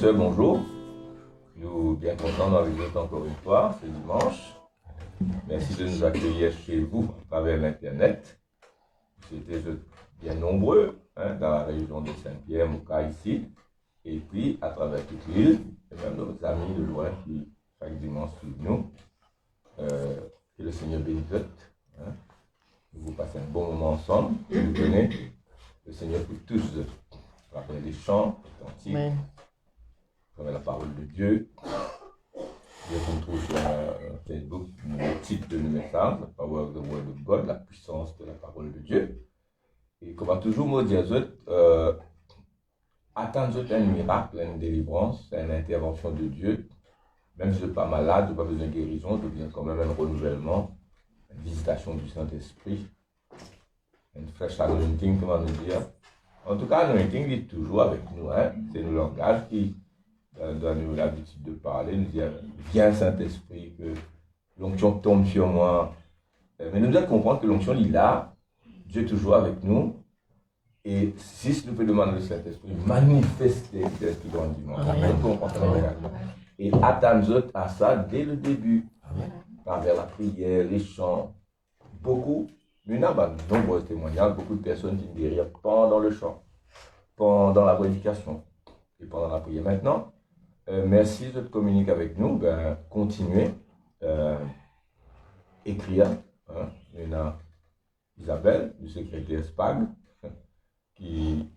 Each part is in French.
sœurs, bonjour. Nous bien contents d'arriver encore une fois, ce dimanche. Merci de nous accueillir chez vous à travers l'Internet. Vous êtes bien nombreux dans la région de Saint-Pierre, Mouka ici, et puis à travers toute l'île, et même nos amis de loin qui chaque dimanche suivent nous. Que le Seigneur bénisse. Vous passez un bon moment ensemble, et vous venez. Le Seigneur pour tous à travers les chants, les cantiques, à travers la parole de Dieu. Je vous trouve sur Facebook le titre de nos messages, The Power of the Word of God, la puissance de la parole de Dieu. Et qu'on va toujours me dire, attendre un miracle, une délivrance, une intervention de Dieu. Même si je ne suis pas malade, je n'ai pas besoin de guérison, je besoin quand même un renouvellement, une visitation du Saint-Esprit, une fresh anointing, comment nous dire. En tout cas, l'anointing est toujours avec nous. C'est le langage qui donne l'habitude de parler, nous dire viens Saint-Esprit, que l'onction tombe sur moi. Mais nous devons comprendre que l'onction est là, Dieu est toujours avec nous. Et si nous pouvons demander au Saint-Esprit, manifester ce grand dimanche. Et attendre à ça dès le début, vers la prière, les chants. Beaucoup, nous avons de nombreux témoignages, beaucoup de personnes qui guérirent pendant le chant, pendant la prédication et pendant la prière. Maintenant, merci de communiquer avec nous, continuez, écrire. Il y a Isabelle, du secrétaire SPAG, qui,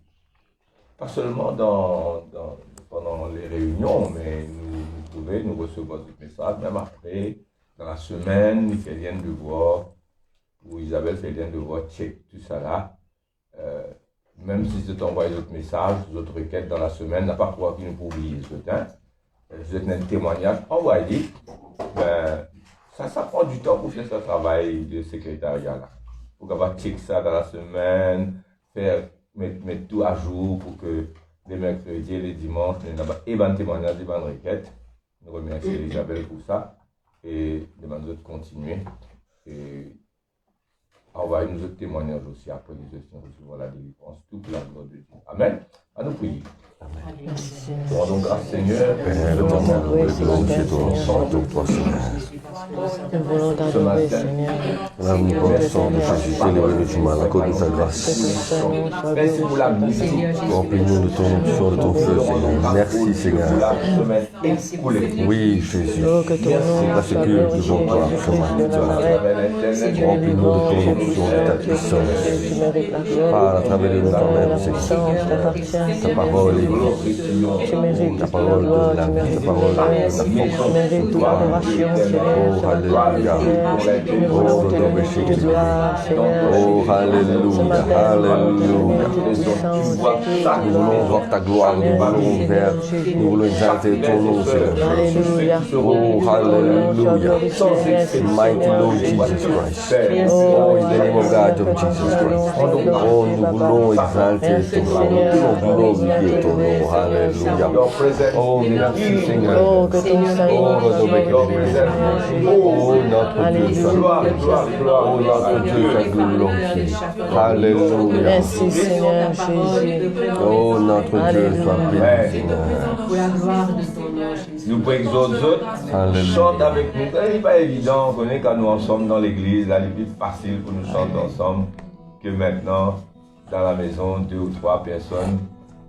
pas seulement pendant les réunions, mais nous recevons des messages, même après, dans la semaine, il fait rien de voir, ou Isabelle fait rien de voir, check tout ça là. Même si je t'envoie d'autres messages, d'autres requêtes dans la semaine, n'a pas pouvoir qu'ils nous oublient ce temps. Je donne un témoignage, envoyez. Ça prend du temps pour faire ce travail de secrétariat là. Pour qu'on va check ça dans la semaine, mettre tout à jour pour que les mercredis et les dimanches, nous avons et un témoignage et une requête. Nous remercions Isabelle pour ça et demandons de continuer. Et envoyez nous autres témoignages aussi après les gestions recevoir la délivrance, tout pour la gloire de Dieu. Amen. À nous prier. Amen. Rendons grâce Seigneur. Père, le moment de louer, ton sang, ton toi, Seigneur. Nous voulons t'adorer, Seigneur. L'amour constant de Jésus, célébrer le Juma, l'accorde de ta grâce. Merci pour la musique. Remplis-nous de ton onction, de ton feu, Seigneur. Merci, Seigneur. Oui, Jésus. Parce que devant toi, ce matin, remplis-nous de ton onction, de ta puissance. Parle à travers de nous toi-même, Seigneur. Ta parole est Tu mérites ta parole de la vie, ta parole de la force. Tu mérites toute adoration, Seigneur. Oh, alléluia. Oh, l'homme est chez lui. Oh, alléluia, alléluia. Nous voulons voir ta gloire, nous voulons exalter ton nom, Seigneur. Alléluia. Oh, hallelujah. Mighty Lord Jesus Christ. Oh, in the name of God of Jesus Christ. Oh, nous voulons exalter ton nom. Nous voulons glorifier ton nom. Alléluia. Oh, merci Seigneur. Oh, que ton Seigneur. Oh, notre Dieu soit glorifié. Oh, notre Dieu soit glorifié. Alléluia. Merci Seigneur Jésus. Oh, notre Dieu soit béni, Seigneur. Nous prions aux autres, chante avec nous. Ce n'est pas évident, on connaît quand nous ensemble dans l'église, là, il est plus facile pour nous chanter ensemble que maintenant dans la maison, 2 ou 3 personnes.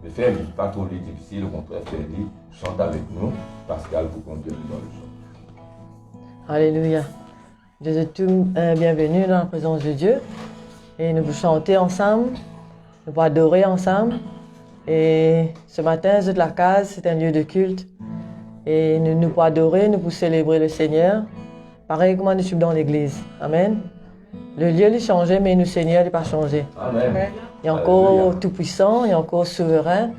Mais faire vite, pas trop difficile, au contraire, faire vite, chante avec nous. Pascal, pour qu'on vienne dans le chant. Alléluia. Vous êtes tous bienvenus dans la présence de Dieu. Et nous vous chanter ensemble, nous vous adorer ensemble. Et ce matin, de la case, c'est un lieu de culte. Et nous pour adorer, nous pour célébrer le Seigneur. Pareil comme nous sommes dans l'église. Amen. Le lieu est changé, mais nous, Seigneur, n'est pas changé. Amen. Il est encore tout-puissant, il est encore souverain.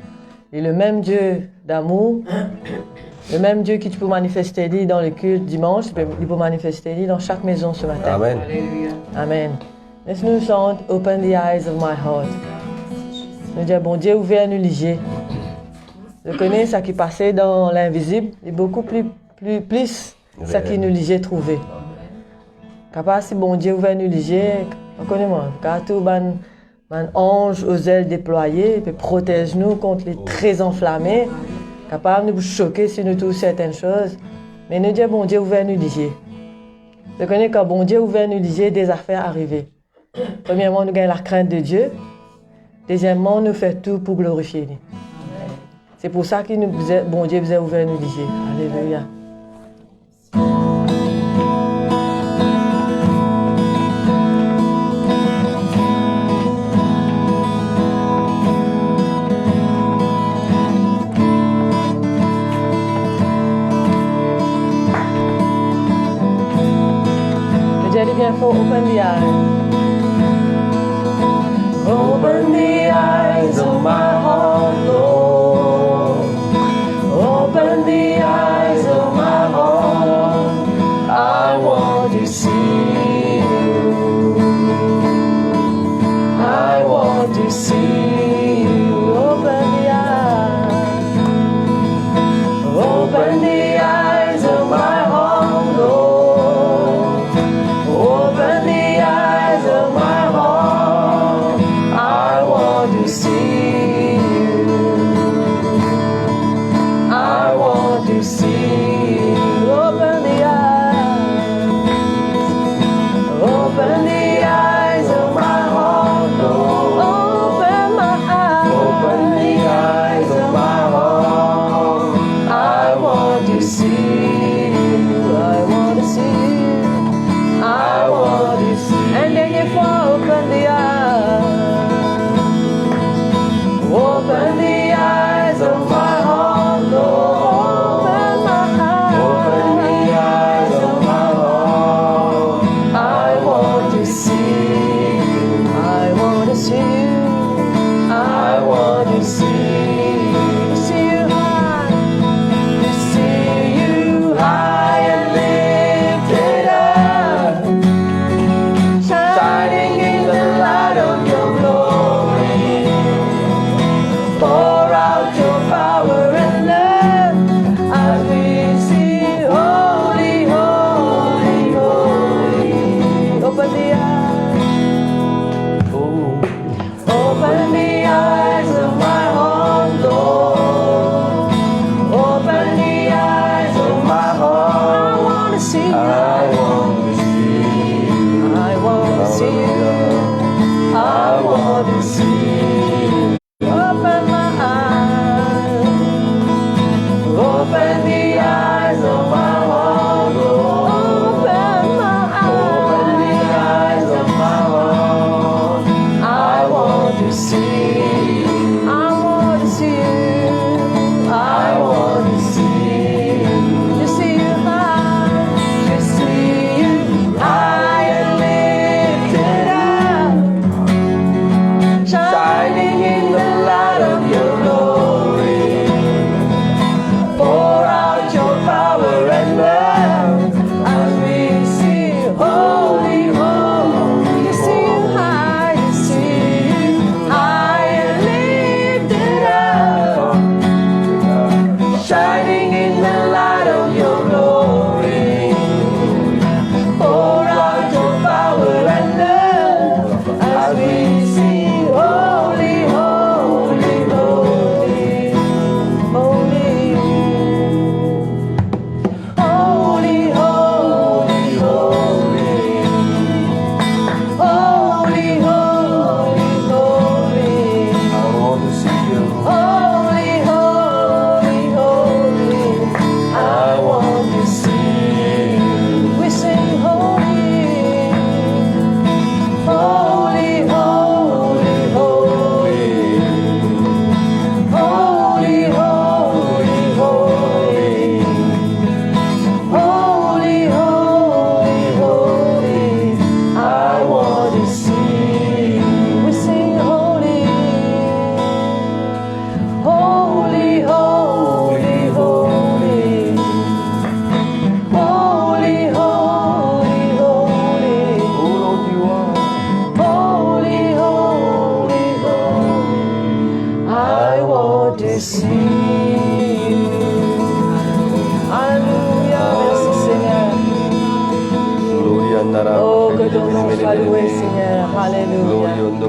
Il est le même Dieu d'amour. Le même Dieu qui tu peux manifester dans le culte dimanche, il peut manifester dans chaque maison ce matin. Amen. Amen. Laisse-nous chanter Open the eyes of my heart. Nous disons, bon Dieu, ouvert nous liger. Je connais ça qui passait dans l'invisible, et beaucoup plus ça qui nous ligeait trouvé. Capable si bon Dieu ouvert nous liger, connais-moi, car tout un ange aux ailes déployées, il protège nous contre les traits enflammés. capable de nous choquer sur nous tous certaines choses. Mais nous disons, bon Dieu, ouvert nous liger. Je connais quand bon Dieu ouvert nous liger, des affaires arrivées. Premièrement, nous gagnons la crainte de Dieu. Deuxièmement, nous faisons tout pour glorifier lui. C'est pour ça que bon Dieu vous a ouvert nous liger. Alléluia. Open the eyes. Open the eyes of my heart, Lord. Open the eyes of my heart. I want to see you. I want to see you. Open the eyes. Open the eyes of my heart, Lord. Open the eyes of my heart. I want to see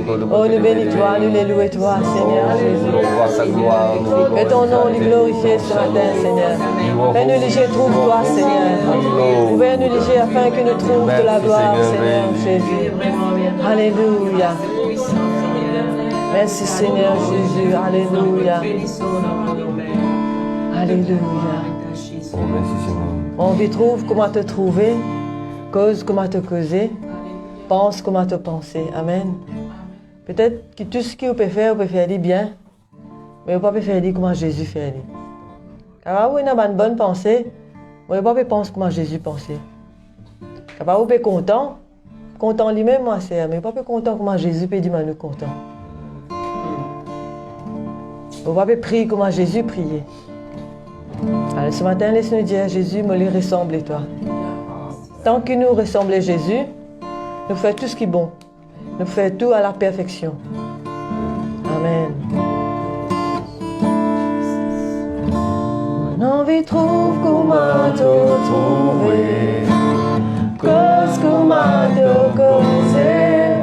Oh, nous bénis toi, nous les louons toi, Seigneur Jésus. Que ton nom est glorifié ce matin, Seigneur. Fais-nous léger, trouve-toi, Seigneur. Ouvre-nous léger afin que nous trouvions de la gloire, Seigneur Jésus. Alléluia. Merci, Seigneur Jésus. Alléluia. Alléluia. Oh, merci, Seigneur. On vit trouve comment te trouver, cause comment te causer, pense comment te penser. Amen. Peut-être que tout ce qu'on peut faire bien, mais on ne peut pas faire comment Jésus fait. Car on a une bonne pensée, on ne peut pas penser comment Jésus pensait. Car on peut être content lui-même, moi, c'est, mais on ne peut pas être content comment Jésus peut dire, nous content. On ne peut pas prier comment Jésus priait. Alors ce matin, laisse-nous dire, Jésus, me lui ressemble toi. Tant que nous ressemblons à Jésus, nous faisons tout ce qui est bon. Nous faisons tout à la perfection. Amen. Mon envie trouve comment te trouver, cause comment te causer.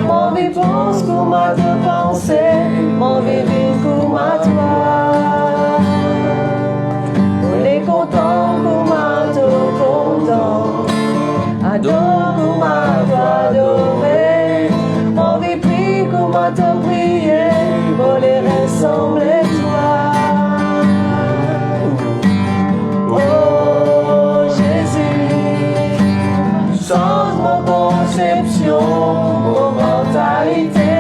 Mon vie pense comment te penser, mon vie vit comment toi. Content, comment te content, adore comment t'adorer, on vit prie comment te prier, pour les ressembler toi. Oh Jésus, change mon conception, mon mentalité.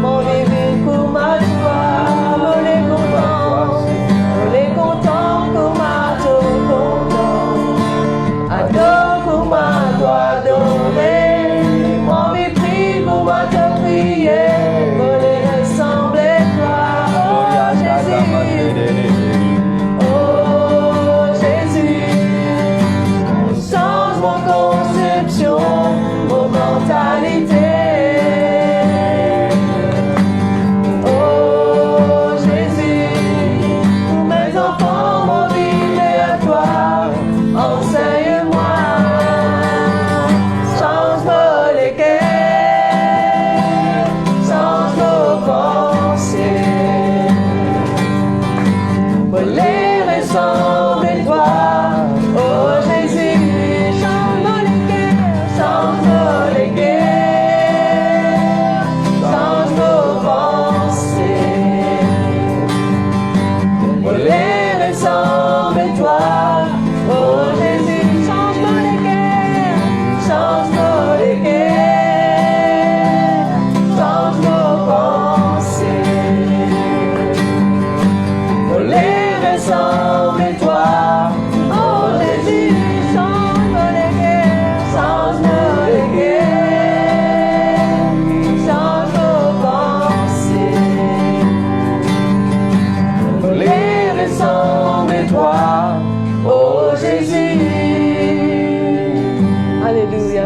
Mon bébé, comment toi, on est content, comment te content, adore comment toi adorer, mon bébé, comment te prier, on les ressemble toi, oh Jésus, change mon conception, mon mentalité.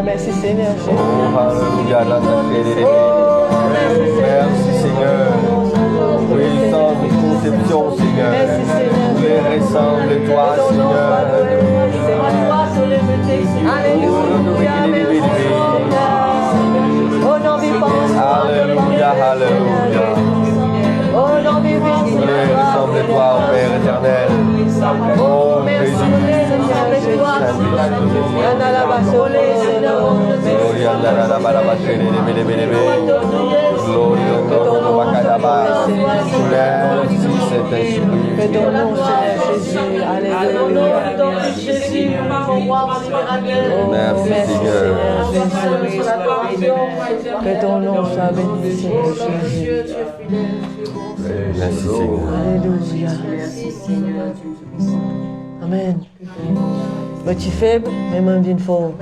Merci Seigneur. Oh, alléluia, merci Seigneur. Oui, sans conception, Seigneur. Nous les ressemble toi, Seigneur. Alléluia, alléluia, alléluia. Oh, non, nous les ressemble toi, Père éternel. Oh, Jésus. Que ton nom, Seigneur Jésus. Alléluia. Jésus, nous pouvons voir mon libérateur. Oh, Merci, merci Seigneur. Seigneur Jésus. Que ton nom soit béni, Seigneur Jésus. Merci, Seigneur. Alléluia. Amen. Petit faible, mais même d'une fort.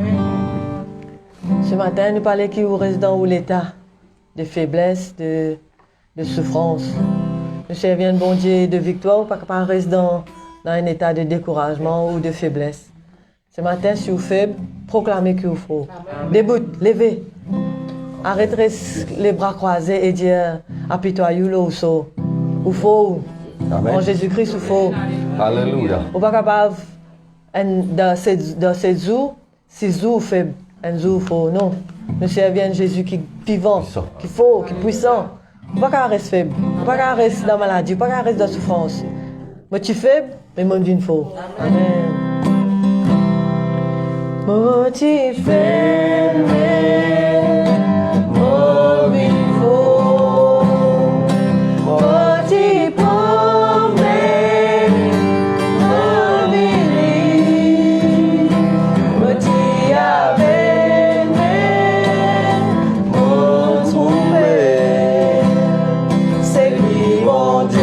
Ce matin, nous parlons qui vous reste dans l'état de faiblesse, de souffrance. Nous servons bon Dieu de victoire, pas rester dans un état de découragement ou de faiblesse. Ce matin, si vous êtes faible, proclamez que vous faut. Debout, levez. Arrêtez les bras croisés et dire apitoyez le ou so. Ou faut. Amen. En Jésus-Christ, ou faut. Alléluia. Ou pas capable dans ces jours, si jours faibles, un jour faux. Non. Nous servons Jésus qui est vivant, qui est fort, qui est puissant. Ou pas rester faible. Ou pas rester dans la maladie. Ou pas rester dans la souffrance. Mais tu es faible, mais moi d'une faux. Amen. Moi tu es faible, moi d'une faux. Moi tu es pauvre, moi béni. Moi tu es avec moi trouvé. C'est lui mon Dieu.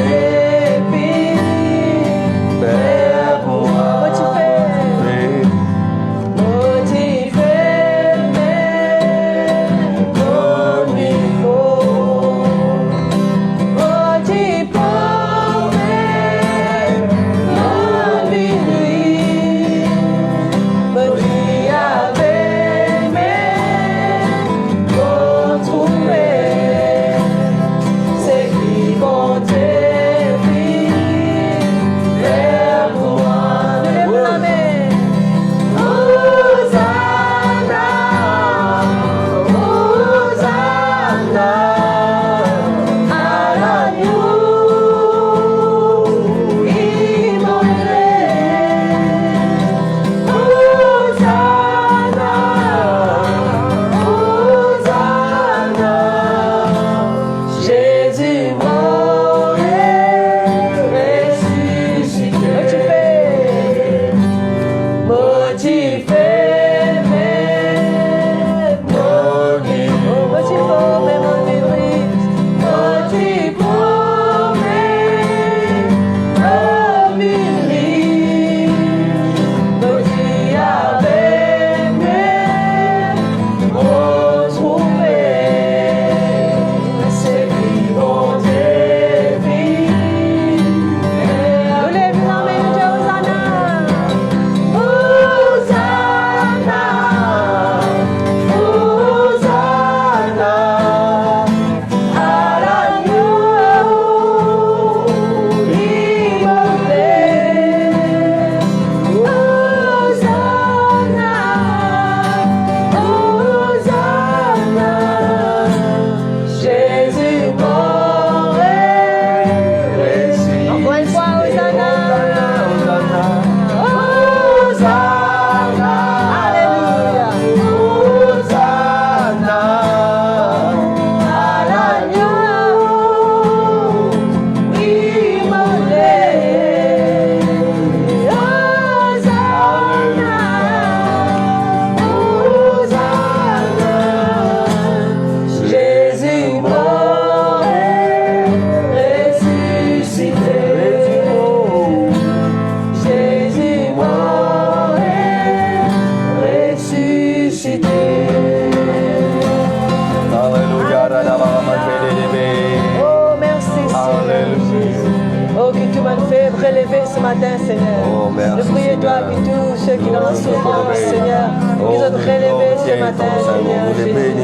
Ce matin, Seigneur. Oh, merci, nous prions toi Seigneur. pour tous ceux qui sont en souffrance, Seigneur. Ils ont relevé ce matin, Seigneur. Jésus.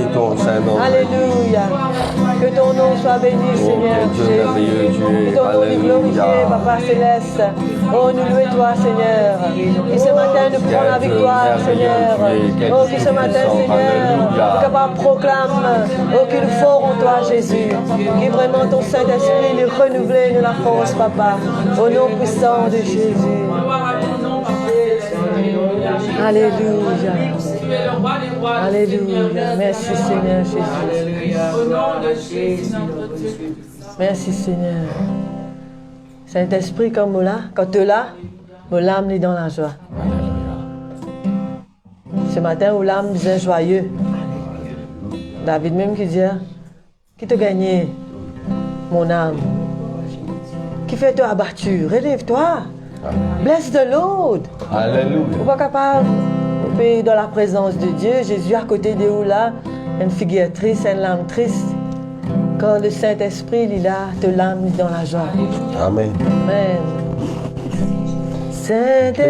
Alléluia. Que ton nom soit béni, Seigneur. Jésus. Que ton nom est glorifié, Papa Céleste. Oh, nous louons toi, Seigneur. Et ce matin, nous prenons la victoire, Seigneur. Oh, que ce matin, Seigneur, capable proclame, oh, qu'il faut en toi, Jésus. Qui vraiment ton Saint-Esprit nous renouveler de la force, Papa. Au nom puissant de Jésus. Alléluia. Alléluia. Merci, Seigneur Jésus. Merci, Seigneur. Saint-Esprit, comme là, quand tu es là, mon âme est dans la joie. Ce matin, où l'âme disait joyeux. David même qui disait, qui t'a gagné, mon âme? Qui fait toi abattu? Relève-toi. Blesse de l'autre. Alléluia. Vous pas capable. On peut dans la présence de Dieu. Jésus à côté de vous là, une figure triste, une âme triste. Quand le Saint-Esprit il est là, te l'âme dans la joie. Amen. Amen.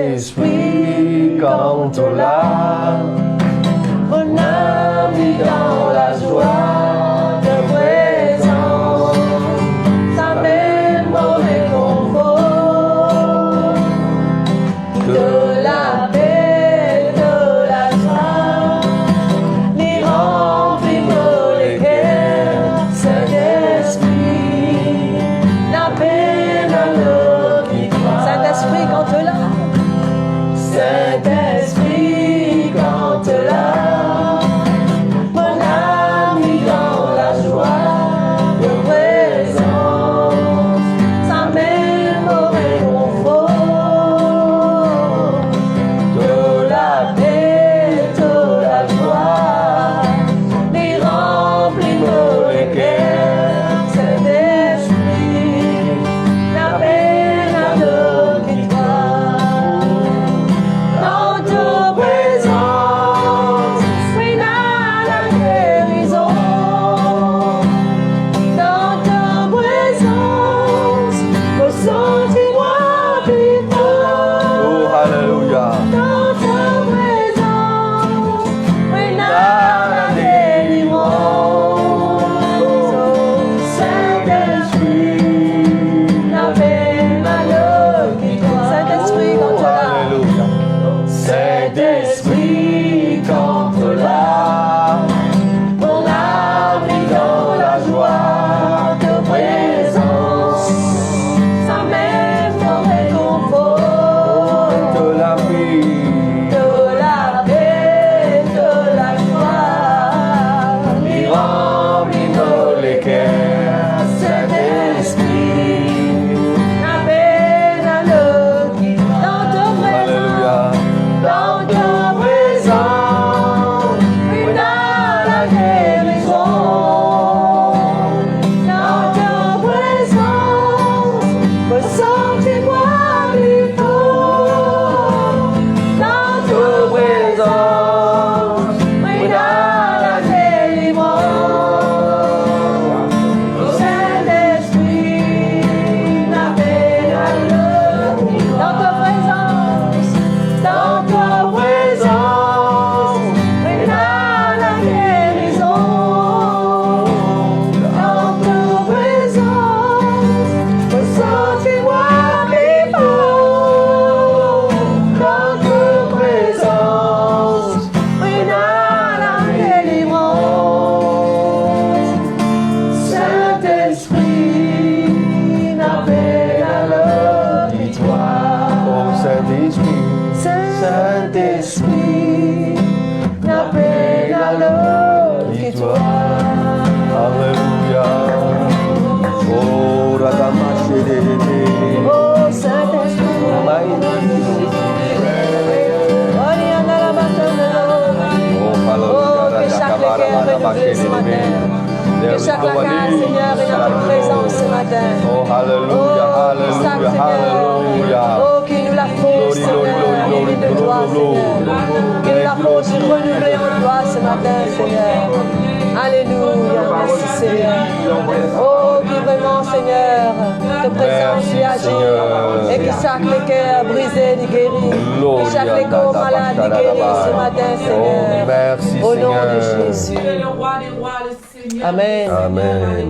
Saint-Esprit, quand tu l'as, mon âme est dans la joie de présence. Ça m'aime mon réconfort. De la paix, de la joie, les remplis nos les cœurs. Saint-Esprit, la paix dans nos vies. Saint-Esprit, quand tu l'as. Saint-Esprit, quand tu l'as, mon âme est dans la joie de présence. Ça m'aime au réconfort. De la paix, de la joie, les remplis nos cœurs. Saint-Esprit, la paix dans nos victoires. Dans ta présence, oui, dans la guérison. Dans ta présence, ressens-moi plus fort. oh Alléluia. Dans ta présence, oui, dans la délivrance. Saint-Esprit, la paix, malheur qui toi. Saint-Esprit, quand tu l'as. Alléluia. Saint-Esprit, quand tu l'as, mon âme est dans la joie de présence. Ça m'aime mon réconfort. De la vie. De la paix, de la joie, les remplis nos les cœurs. Saint-Esprit, la paix dans nos vies. Dans ta Alléluia. présence, dans ta présence, oui, dans la guérison. Dans ta présence, ressentez-moi plus fort. Dans ta présence, oui, dans la délivrance. Saint-Esprit, la paix dans le dans ta présence, dans ta présence, oui, dans la guérison. Dans ta présence, ressentez-moi plus fort. Dans ta présence, oui, dans la délivrance. Saint-Esprit, la paix dans le victoire. Oh Saint-Esprit. Saint-Esprit, la paix dans le victoire. Alléluia. Oh Radamaché. Oh Saint-Esprit, Oriana la bataille. Oh Oh, Hallelujah. que chaque cœur renouvelé ce matin. Que chaque lacage, Seigneur, est dans ta présence ce matin. Oh Hallelujah. Hallelujah. Hallelujah. Oh, qui nous la force, Seigneur, remplie de toi, Seigneur. Qui nous la force renouvelée en toi ce matin, Seigneur. Alléluia, merci, Seigneur. Oh, qui vraiment, Seigneur, te présente et agit. Et que chaque cœur brisé, il guérit. Que chaque corps malade, il guérit ce matin, Oh Seigneur. merci Au nom de Seigneur. Jésus. Le roi des rois, le Seigneur. Amen. Amen.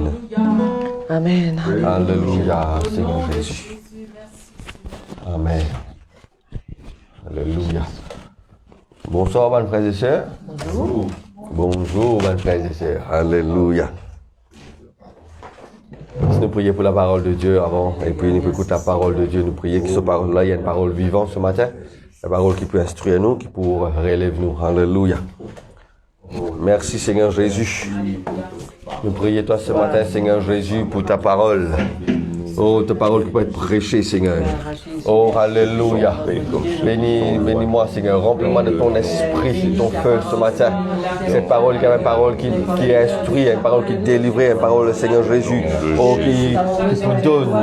Amen. Alléluia, Seigneur Jésus. Amen. Alléluia. Bonsoir, mes frères et sœurs. Bonjour. Bonjour, mes frères et sœurs. Alléluia. Si nous prions pour la parole de Dieu avant, et puis nous écoutons la parole de Dieu, nous prions que cette parole-là, il y a une parole vivante ce matin, la parole qui peut instruire nous, qui peut relever nous. Alléluia. Merci Seigneur Jésus. Nous prions toi ce matin, Seigneur Jésus, pour ta parole. Oh, ta parole qui peut être prêchée, Seigneur. Oh, alléluia. Bénis-moi, Seigneur. Remplis-moi de ton esprit, de ton feu ce matin. Cette parole qui est une parole qui instruit, une parole qui délivre, une parole, Seigneur Jésus. Oh, qui nous donne.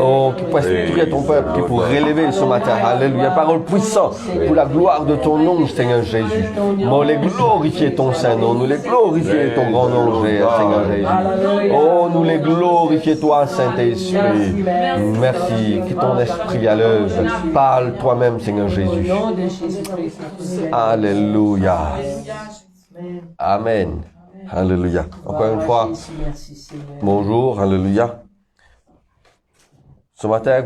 Oh, qui peut instruire ton peuple, qui peut relever ce matin. Alléluia. Une parole puissante pour la gloire de ton nom, Seigneur Jésus. Nous les glorifier ton saint nom. Nous les glorifier ton grand nom, Seigneur Jésus. Oh, nous les glorifier toi, Saint-Esprit. Merci. Que ton esprit à l'œuvre. Parle toi-même, Seigneur Jésus. Alléluia. Amen. Alléluia. Encore une fois, bonjour, alléluia. Ce matin,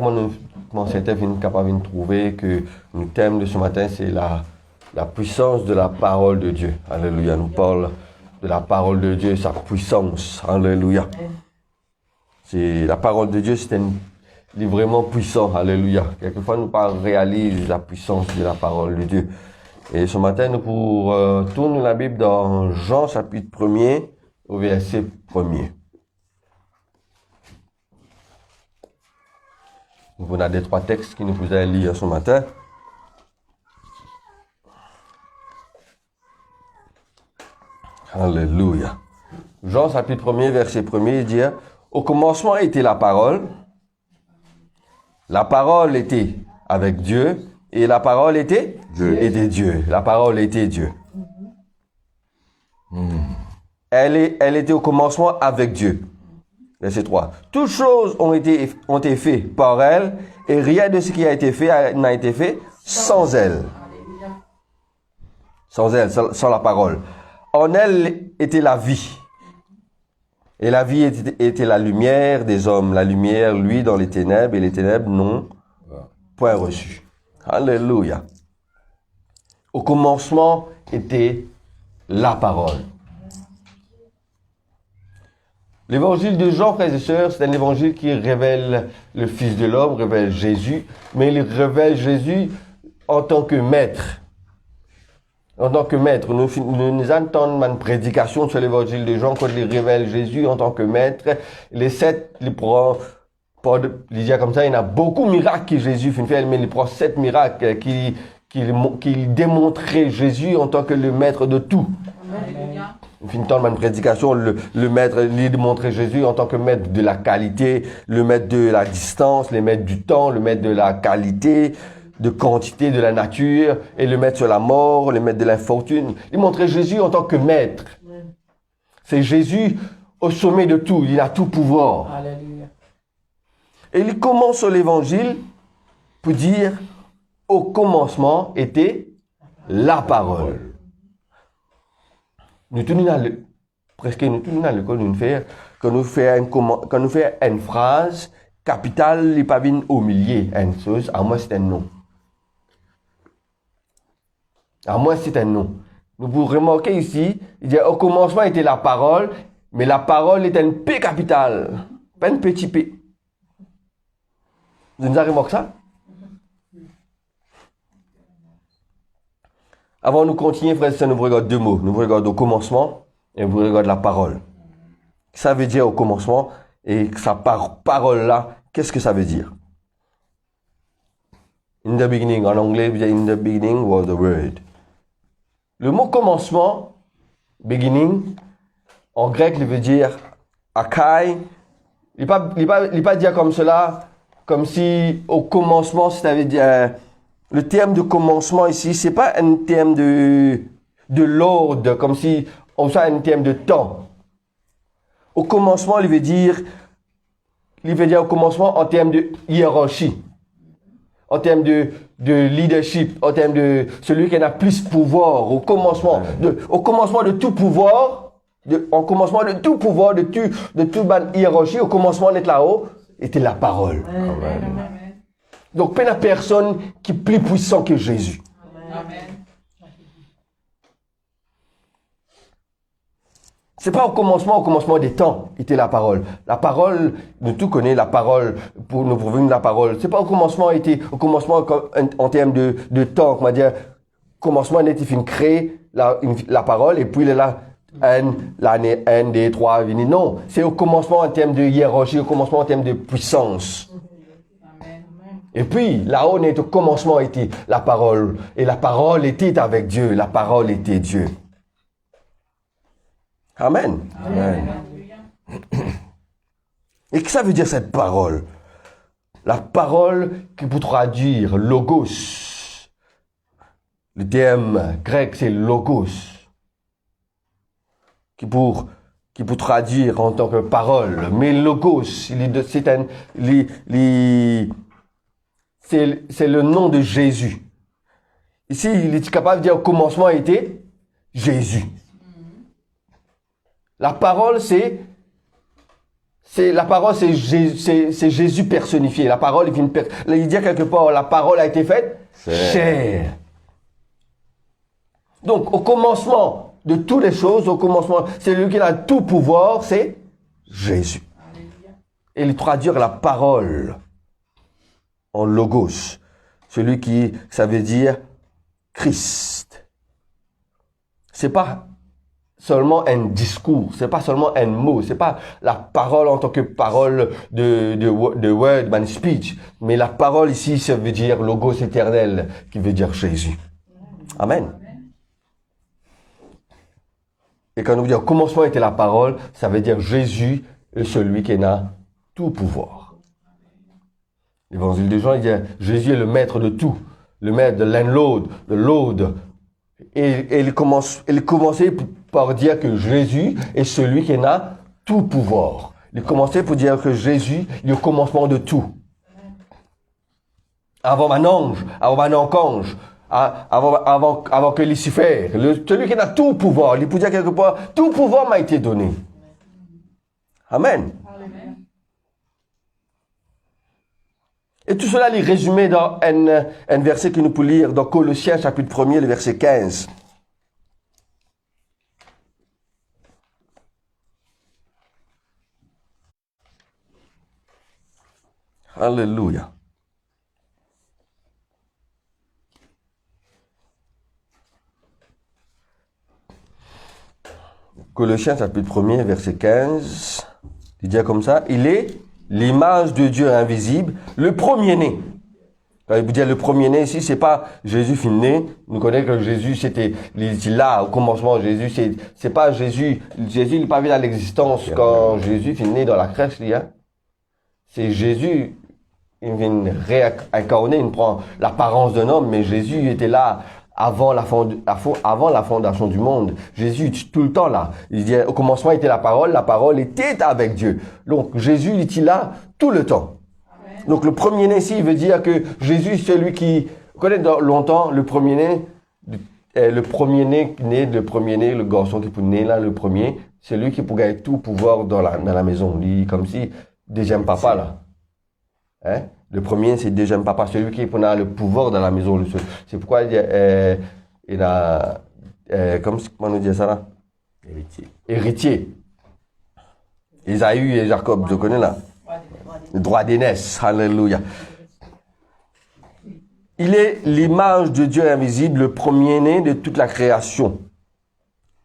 mon Seigneur est capable de trouver que le thème de ce matin, c'est la puissance de la parole de Dieu. Alléluia. Nous parlons de la parole de Dieu, sa puissance. Alléluia. C'est la parole de Dieu, il est vraiment puissant. Alléluia. Quelquefois, nous réalisons la puissance de la parole de Dieu. Et ce matin, nous tournons la Bible dans Jean chapitre 1er au verset 1er. Nous avons des 3 textes qui nous poussent lire ce matin. Alléluia. Jean chapitre 1er verset 1er dit: au commencement était la parole était avec Dieu, et la parole était Dieu. La parole était Dieu. Elle était au commencement avec Dieu. Verset 3. Toutes choses ont été faites par elle, et rien de ce qui a été fait n'a été fait sans elle. Sans elle, sans la parole. En elle était la vie. Et la vie était la lumière des hommes. La lumière, lui, dans les ténèbres, et les ténèbres n'ont point reçu. Alléluia. Au commencement était la parole. L'évangile de Jean, frères et sœurs, c'est un évangile qui révèle le Fils de l'homme, révèle Jésus, mais il révèle Jésus en tant que maître. En tant que maître, nous entendons une prédication sur l'évangile de Jean quand il révèle Jésus en tant que maître. Les 7, il prend, il dit comme ça, il y a beaucoup de miracles que Jésus fait, mais il prend 7 miracles qui démontraient Jésus en tant que le maître de tout. Au fin de temps, une prédication, le maître, il démontrait Jésus en tant que maître de la qualité, le maître de la distance, le maître du temps, le maître de la qualité, de quantité de la nature, et le maître sur la mort, le maître de l'infortune. Il montrait Jésus en tant que maître. C'est Jésus au sommet de tout, il a tout pouvoir. Alléluia. Et il commence l'évangile pour dire, au commencement était la parole. Nous tournons à l'école, quand nous faisons une phrase capitale, il n'est pas venu au milieu, une chose, à moi c'est un nom. À moi c'est un nom. Nous pouvons remarquer ici, il dit au commencement était la parole, mais la parole est un P capital, pas un petit P. Vous avez remarqué ça? Avant de nous continuer, frères et sœurs, nous regardons 2 mots. Nous regardons au commencement et nous regardons la parole. Ça veut dire au commencement et sa parole-là, qu'est-ce que ça veut dire? In the beginning, en anglais, in the beginning was the word. Le mot commencement, beginning, en grec, il veut dire akai. Il n'est pas dire comme cela, comme si au commencement, c'est-à-dire le terme de commencement ici, c'est pas un terme de l'ordre, comme si on soit un terme de temps. Au commencement, il veut dire au commencement en termes de hiérarchie, en termes de leadership, en termes de celui qui a plus pouvoir, au commencement de tout pouvoir, au commencement de tout pouvoir, de toute hiérarchie, au commencement d'être là-haut, était la parole. Amen. Donc, pas de personne qui est plus puissant que Jésus. Amen. C'est pas au commencement des temps, était la parole. La parole, nous tous connaissons la parole, pour nous prouver la parole. C'est pas au commencement en termes de temps, on va dire, commencement était fin créer la parole, et puis là, l'année 1, 2, 3, non. C'est au commencement en termes de hiérarchie, au commencement en termes de puissance. Et puis, là-haut, au commencement était la parole. Et la parole était avec Dieu. La parole était Dieu. Amen. Amen. Et qu'est-ce que ça veut dire cette parole? La parole qui peut traduire logos. Le terme grec, c'est logos. Qui pour traduire en tant que parole. Mais logos, c'est le nom de Jésus. Ici, il est capable de dire au commencement était Jésus. La parole, c'est Jésus personnifié. La parole, il dit quelque part, la parole a été faite chair. Donc, au commencement de toutes les choses, au commencement, c'est lui qui a tout pouvoir, c'est Jésus. Et il traduire la parole en logos. Celui qui, ça veut dire Christ. C'est pas seulement un discours, c'est pas seulement un mot, c'est pas la parole en tant que parole de word, man speech, mais la parole ici, ça veut dire logos éternel, qui veut dire Jésus. Amen. Et quand on dit au commencement était la parole, ça veut dire Jésus est celui qui a tout pouvoir. L'évangile de Jean, il dit Jésus est le maître de tout, le maître de l'unload, de load. Et il commençait par dire que Jésus est celui qui a tout pouvoir. Il commençait pour dire que Jésus est le commencement de tout. Avant un ange, avant un archange, avant que Lucifer, celui qui a tout pouvoir, il peut dire quelque part, tout pouvoir m'a été donné. Amen. Et tout cela est résumé dans un verset que nous pouvons lire dans Colossiens chapitre 1er, le verset 15. Alléluia. Colossiens chapitre 1er, verset 15. Il dit comme ça, il est l'image de Dieu invisible, le premier-né. Quand il vous dit le premier-né ici, c'est pas Jésus fut né. Nous connaissons que Jésus, c'était là, au commencement, Jésus, c'est pas Jésus. Jésus, il n'est pas venu à l'existence quand Jésus fut né dans la crèche, là. C'est Jésus, il vient réincarner, il prend l'apparence d'un homme, mais Jésus était là avant la fondation du monde. Jésus est tout le temps là. Il dit, au commencement était la parole était avec Dieu. Donc, Jésus était là tout le temps. Amen. Donc, le premier-né ici, il veut dire que Jésus, c'est celui qui, vous connaissez longtemps, le premier-né, le garçon qui peut naître là, le premier, c'est lui qui peut gagner tout pouvoir dans la maison. Il, comme si, deuxième papa là. Hein? Le premier, c'est deuxième papa, celui qui a le pouvoir dans la maison. C'est pourquoi il a comment on dit ça là? Héritier. Ésaü et Jacob, je connais là. Le droit d'aînesse. Alléluia. Il est l'image de Dieu invisible, le premier-né de toute la création.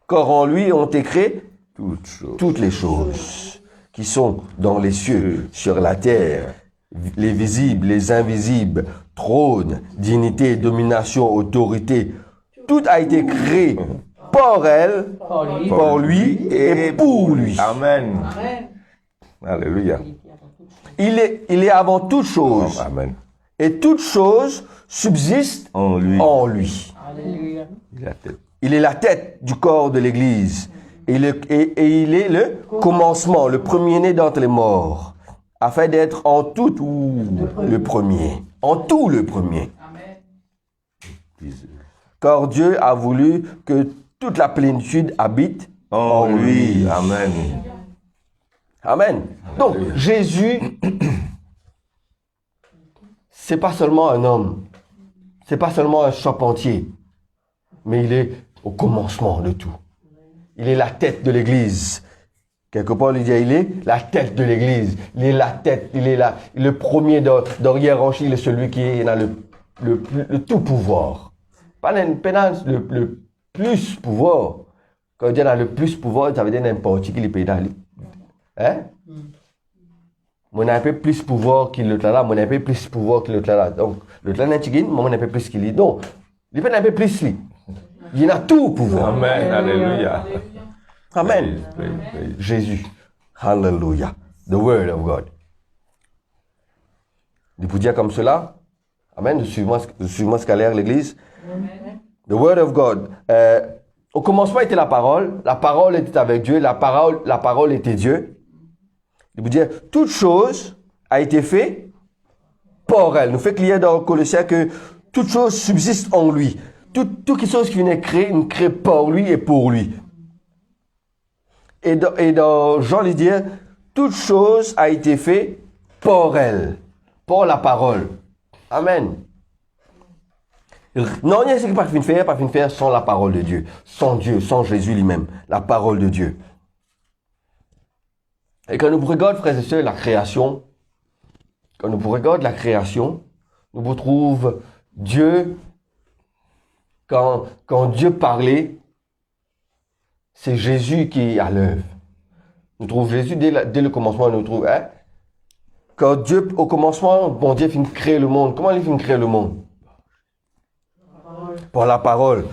Car en lui ont été créées toutes les choses qui sont dans les cieux, sur la terre, les visibles, les invisibles, trône, dignité, domination, autorité. Tout a été créé par elle, par lui et pour lui. Amen. Alléluia. Il est avant toute chose. Amen. Et toute chose subsiste En lui. Alléluia. Il est la tête du corps de l'Église. Et il est le commencement, le premier-né d'entre les morts. Afin d'être en tout le premier. En tout le premier. Amen. Car Dieu a voulu que toute la plénitude habite En lui. Amen. Amen. Donc, Jésus, c'est pas seulement un homme. C'est pas seulement un charpentier. Mais il est au commencement de tout. Il est la tête de l'Église. Quelque part, il dit, il est la tête de l'Église. Il est la tête, il est le premier dans hiérarchie, il est celui qui a le tout pouvoir. Pas le plus pouvoir. Quand Dieu a le plus pouvoir, ça veut dire n'importe qui les pays d'aller. Hein? Mon a un peu plus pouvoir qu'il l'autre là, mon a un peu plus pouvoir qu'il l'autre là. Donc, l'autre là, mon a un peu plus qu'il est. Non, il peut un peu plus lui. Il a tout pouvoir. Amen. Alléluia. Amen. Praise. Jésus. Hallelujah. The word of God. Il peut dire comme cela. Amen. Suivez-moi ce qu'a l'air l'église. The word of God. Au commencement était la parole était avec Dieu, la parole était Dieu. Il veut dire, toute chose a été faite par elle. Nous fait qu'il y a dans Colossiens que toute chose subsiste en lui. Toute chose qui vient créée par lui et pour lui. Et dans Jean, il dit, toute chose a été faite par elle, par la parole. Amen. Non, il y a ce qui pas faire sans la parole de Dieu, sans Dieu, sans Jésus lui-même, la parole de Dieu. Et quand nous regardons, frères et sœurs, la création, nous retrouvons Dieu, quand Dieu parlait, c'est Jésus qui est à l'œuvre. Nous trouvons Jésus dès le commencement, nous trouvons, hein? Quand Dieu, au commencement, bon Dieu finit de créer le monde. Comment il finit de créer le monde? Par la parole.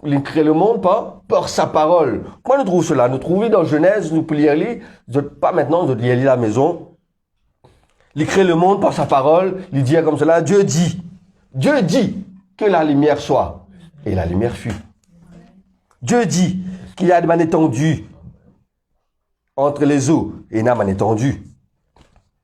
Il crée le monde par sa parole. Comment nous trouvons cela? Nous trouvons dans Genèse, nous pouvons lire, pas maintenant, nous lire à la maison. Il crée le monde par sa parole. Il dit comme cela, Dieu dit que la lumière soit. Et la lumière fut. Dieu dit qu'il y a une étendue entre les eaux. Et il y a une étendue.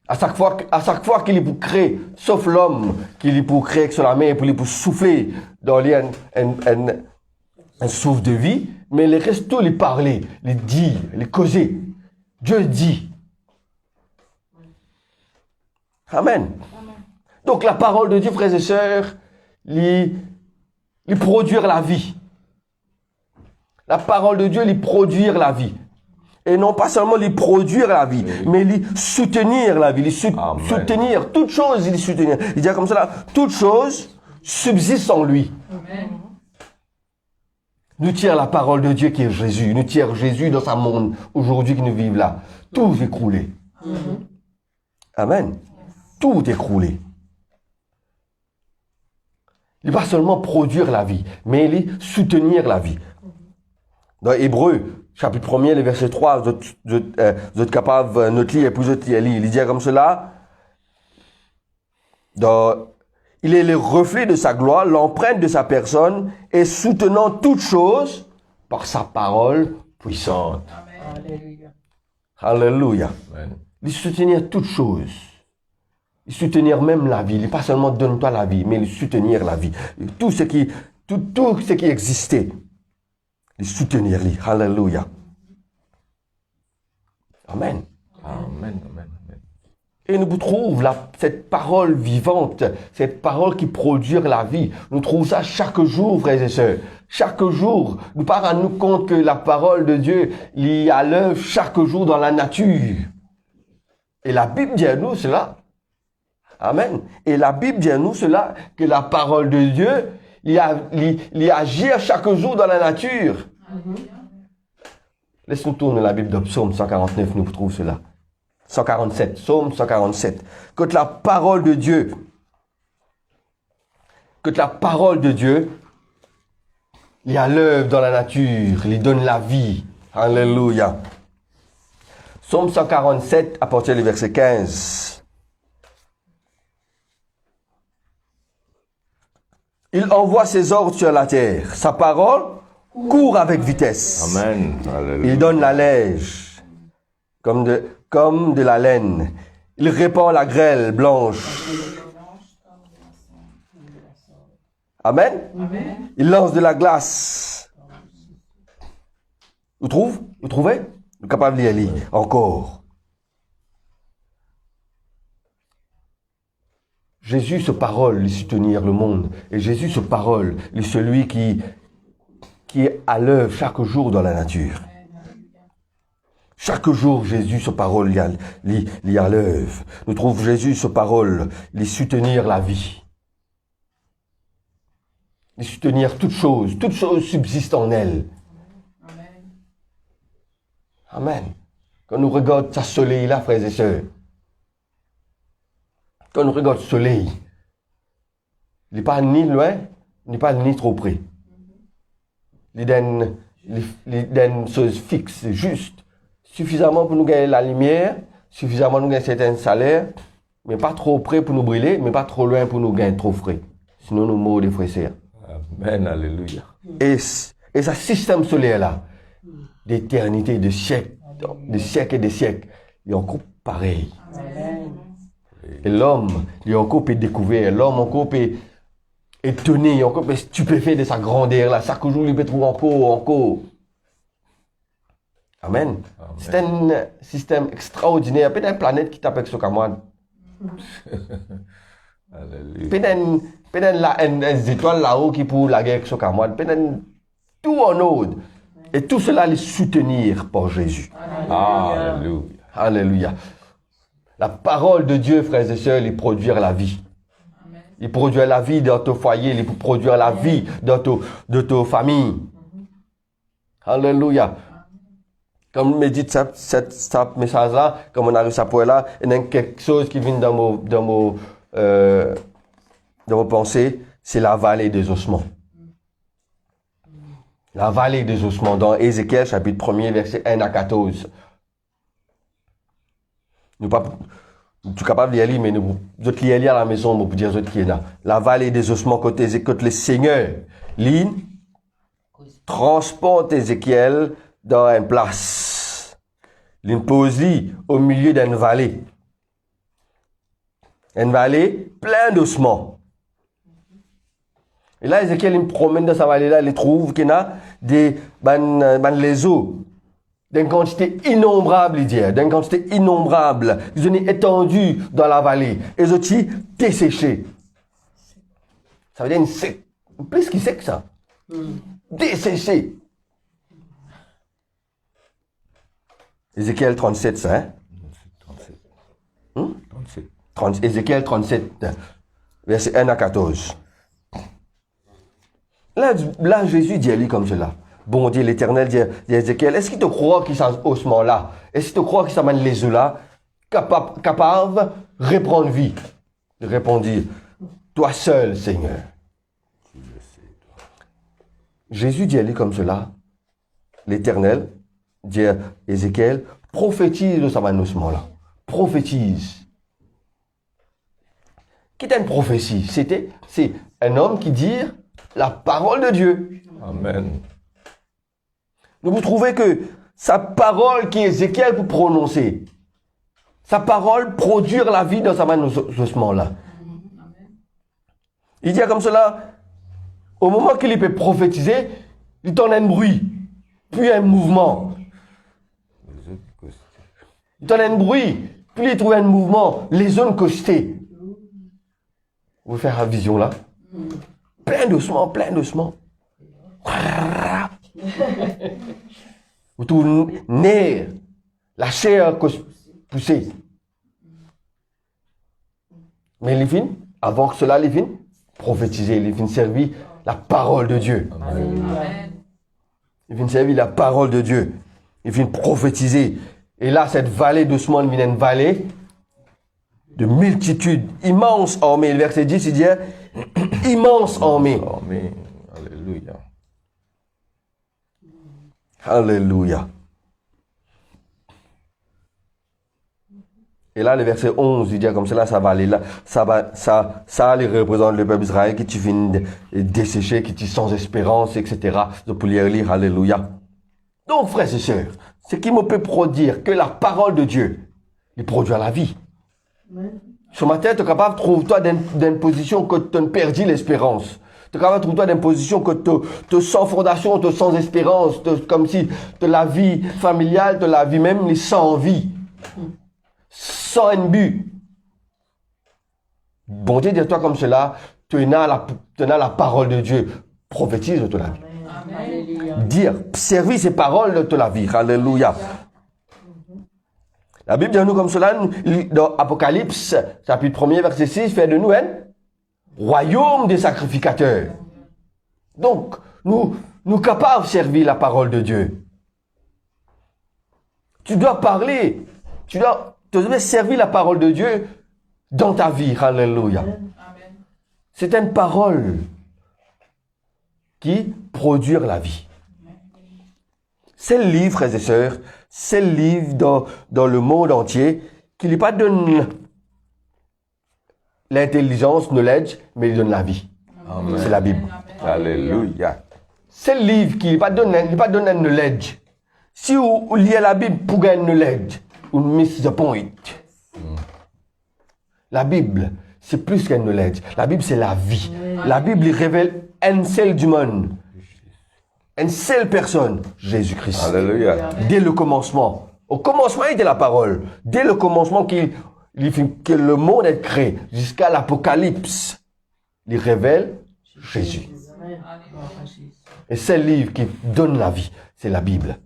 À chaque fois qu'il est pour créer, sauf l'homme, qu'il est pour créer sur la main, pour souffler dans lui un souffle de vie, mais les restes tout les parler, les dire, les causer. Dieu dit. Amen. Donc la parole de Dieu, frères et sœurs, lui produire la vie. La parole de Dieu, lui produire la vie. Et non pas seulement lui produire la vie, mais lui soutenir la vie, soutenir, toute chose, lui soutenir. Il dit comme cela, toute chose subsiste en lui. Amen. Nous tire la parole de Dieu qui est Jésus. Nous tire Jésus dans sa monde, aujourd'hui que nous vivons là. Tout est écroulé. Amen. Tout est écroulé. Il va seulement produire la vie, mais il soutenir la vie. Dans Hébreux, chapitre 1er, le verset 3, vous êtes capable de noter et puis vous êtes lire. Il dit comme cela. Il est le reflet de sa gloire, l'empreinte de sa personne et soutenant toutes choses par sa parole puissante. Amen. Alléluia. Il soutenir toutes choses. Il soutenir même la vie. Il pas seulement donne-toi la vie, mais il soutenir la vie. Tout ce qui existait. Il soutenir lui. Alléluia. Amen. Amen. Amen. Et nous trouvons cette parole vivante, cette parole qui produit la vie. Nous trouvons ça chaque jour, frères et sœurs. Chaque jour, nous parlons à nous compte que la parole de Dieu est à l'œuvre chaque jour dans la nature. Et la Bible dit à nous cela. Amen. Et la Bible dit à nous cela, que la parole de Dieu, il agit chaque jour dans la nature. Laisse-nous tourner la Bible de Psaume 149, nous trouvons cela. 147, Psaume 147. Que la parole de Dieu, il y a l'œuvre dans la nature, il donne la vie. Alléluia. Psaume 147, à partir du verset 15. Il envoie ses ordres sur la terre. Sa parole court avec vitesse. Amen. Alléluia. Il donne la neige comme de la laine. Il répand la grêle blanche. Amen. Amen. Il lance de la glace. Vous trouvez? Vous trouvez? Vous êtes capable de lire encore. Jésus, ce parole, il soutenir le monde. Et Jésus, ce parole, il est celui qui est à l'œuvre chaque jour dans la nature. Chaque jour, Jésus, ce parole, il y a l'œuvre. Nous trouvons Jésus, ce parole, il soutenir la vie. Il soutenir toute chose subsiste en elle. Amen. Quand nous regardons ce soleil-là, frères et sœurs, quand nous regardons ce soleil, il n'est pas ni loin, il n'est pas ni trop près. Il est une chose fixe, juste, suffisamment pour nous gagner la lumière, suffisamment pour nous gagner certains salaires, mais pas trop près pour nous brûler, mais pas trop loin pour nous gagner trop frais. Sinon, nous mourons des frères et sœurs. Amen, alléluia. Et ce système solaire-là, d'éternité, de siècles et des siècles, il est encore pareil. Et l'homme, il est encore découvert, l'homme encore étonné, encore stupéfait de sa grandeur-là. Chaque jour, il peut trouver encore. Amen. C'est un système extraordinaire. Peut-être une planète qui t'appelle ce camarade. Peut-être une étoile là-haut qui pour la guerre avec ce camarade. Peut-être tout en ordre. Et tout cela les soutenir par Jésus. Alléluia. Alléluia. La parole de Dieu, frères et sœurs, il produit la vie. Il produit la vie dans ton foyer, il produit la vie dans ta famille. Alléluia. Comme on médite ce message-là, comme on a reçu ça pour là, il y a quelque chose qui vient dans mon pensée, c'est la vallée des ossements. La vallée des ossements, dans Ézéchiel, chapitre 1er, verset 1 à 14. Je suis capable de lire, mais je vais lire à la maison pour dire ce qui est là. La vallée des ossements, côté Ézéchiel, le Seigneur, ligne, transporte Ézéchiel dans une place. Il pose au milieu d'une vallée. Une vallée pleine d'ossements. Et là, Ézéchiel, il me promène dans sa vallée-là, il trouve qu'il y a les eaux d'une quantité innombrable, il dit, d'une quantité innombrable. Ils sont étendus dans la vallée. Et ils sont desséchés. Ça veut dire plus qu'il sait que ça. Desséchés. Ézéchiel 37, ça, hein? 37. Ézéchiel 37, verset 1 à 14. Là, Jésus dit à lui comme cela. Bon Dieu, l'Éternel dit à Ézéchiel, est-ce qu'il te croit qu'il s'en ossements là? Est-ce qu'il te croit qu'il s'en mène les eaux là? Capable de reprendre vie? Il répondit, toi seul, Seigneur. Jésus dit à lui comme cela. L'Éternel dit à Ézéchiel, prophétise de sa ossements là. Prophétise. Qui est une prophétie? C'est un homme qui dit la parole de Dieu. Amen. Vous trouvez que sa parole qui est Ézéchiel pour prononcer, sa parole produire la vie dans sa main ossements là. Il dit comme cela, au moment qu'il peut prophétiser, il donne un bruit, puis un mouvement. Il donne un bruit, puis il trouve un mouvement, les zones costées. Vous faites la vision là? Plein d'ossements, plein d'ossements. Vous trouvez nerfs, la chair poussée. Mais les filles, avant que cela, les filles, prophétiser, les filles servir la parole de Dieu. Amen. Les filles servir la parole de Dieu. Les filles prophétiser. Et là, cette vallée d'ossements devient une vallée de multitudes, immense armée. Le verset 10, il dit, immense armée. Amen. Alléluia. Alléluia. Et là, le verset 11, il dit comme cela, ça va aller là. Ça les représente le peuple d'Israël qui tu viens dessécher, qui tu sans espérance, etc. Donc, pour lire, alléluia. Donc, frères et sœurs, ce qui me peut produire que la parole de Dieu, il produit la vie. Ce matin, tu es capable de trouver toi dans une position que tu as perdu l'espérance. Tu es capable de trouver toi dans une position que tu sans fondation, tu sans espérance, comme si de la vie familiale, de la vie même, les sans vie. Sans un but. Bon Dieu, dis-toi comme cela, tu as la parole de Dieu. Prophétise de la vie. Amen. Dire, servir ces paroles de la vie. Alléluia. La Bible dit à nous comme cela, dans Apocalypse, chapitre 1er, verset 6, fait de nous un royaume des sacrificateurs. Donc, nous capables de servir la parole de Dieu. Tu dois parler. Tu dois servir la parole de Dieu dans ta vie. Alléluia. Amen. C'est une parole qui produit la vie. C'est le livre, frères et sœurs, c'est le livre dans le monde entier qui ne pas donne l'intelligence, knowledge, mais il donne la vie. Amen. C'est la Bible. Alléluia. C'est le livre qui ne pas donne un knowledge. Si vous lisez la Bible pour gagner knowledge, vous miss the point. La Bible, c'est plus qu'un knowledge. La Bible, c'est la vie. La Bible il révèle un seul du monde. Une seule personne, Jésus-Christ. Alléluia. Dès le commencement. Au commencement, il était la parole. Dès le commencement que le monde est créé, jusqu'à l'Apocalypse, il révèle Jésus. Et c'est le livre qui donne la vie. C'est la Bible.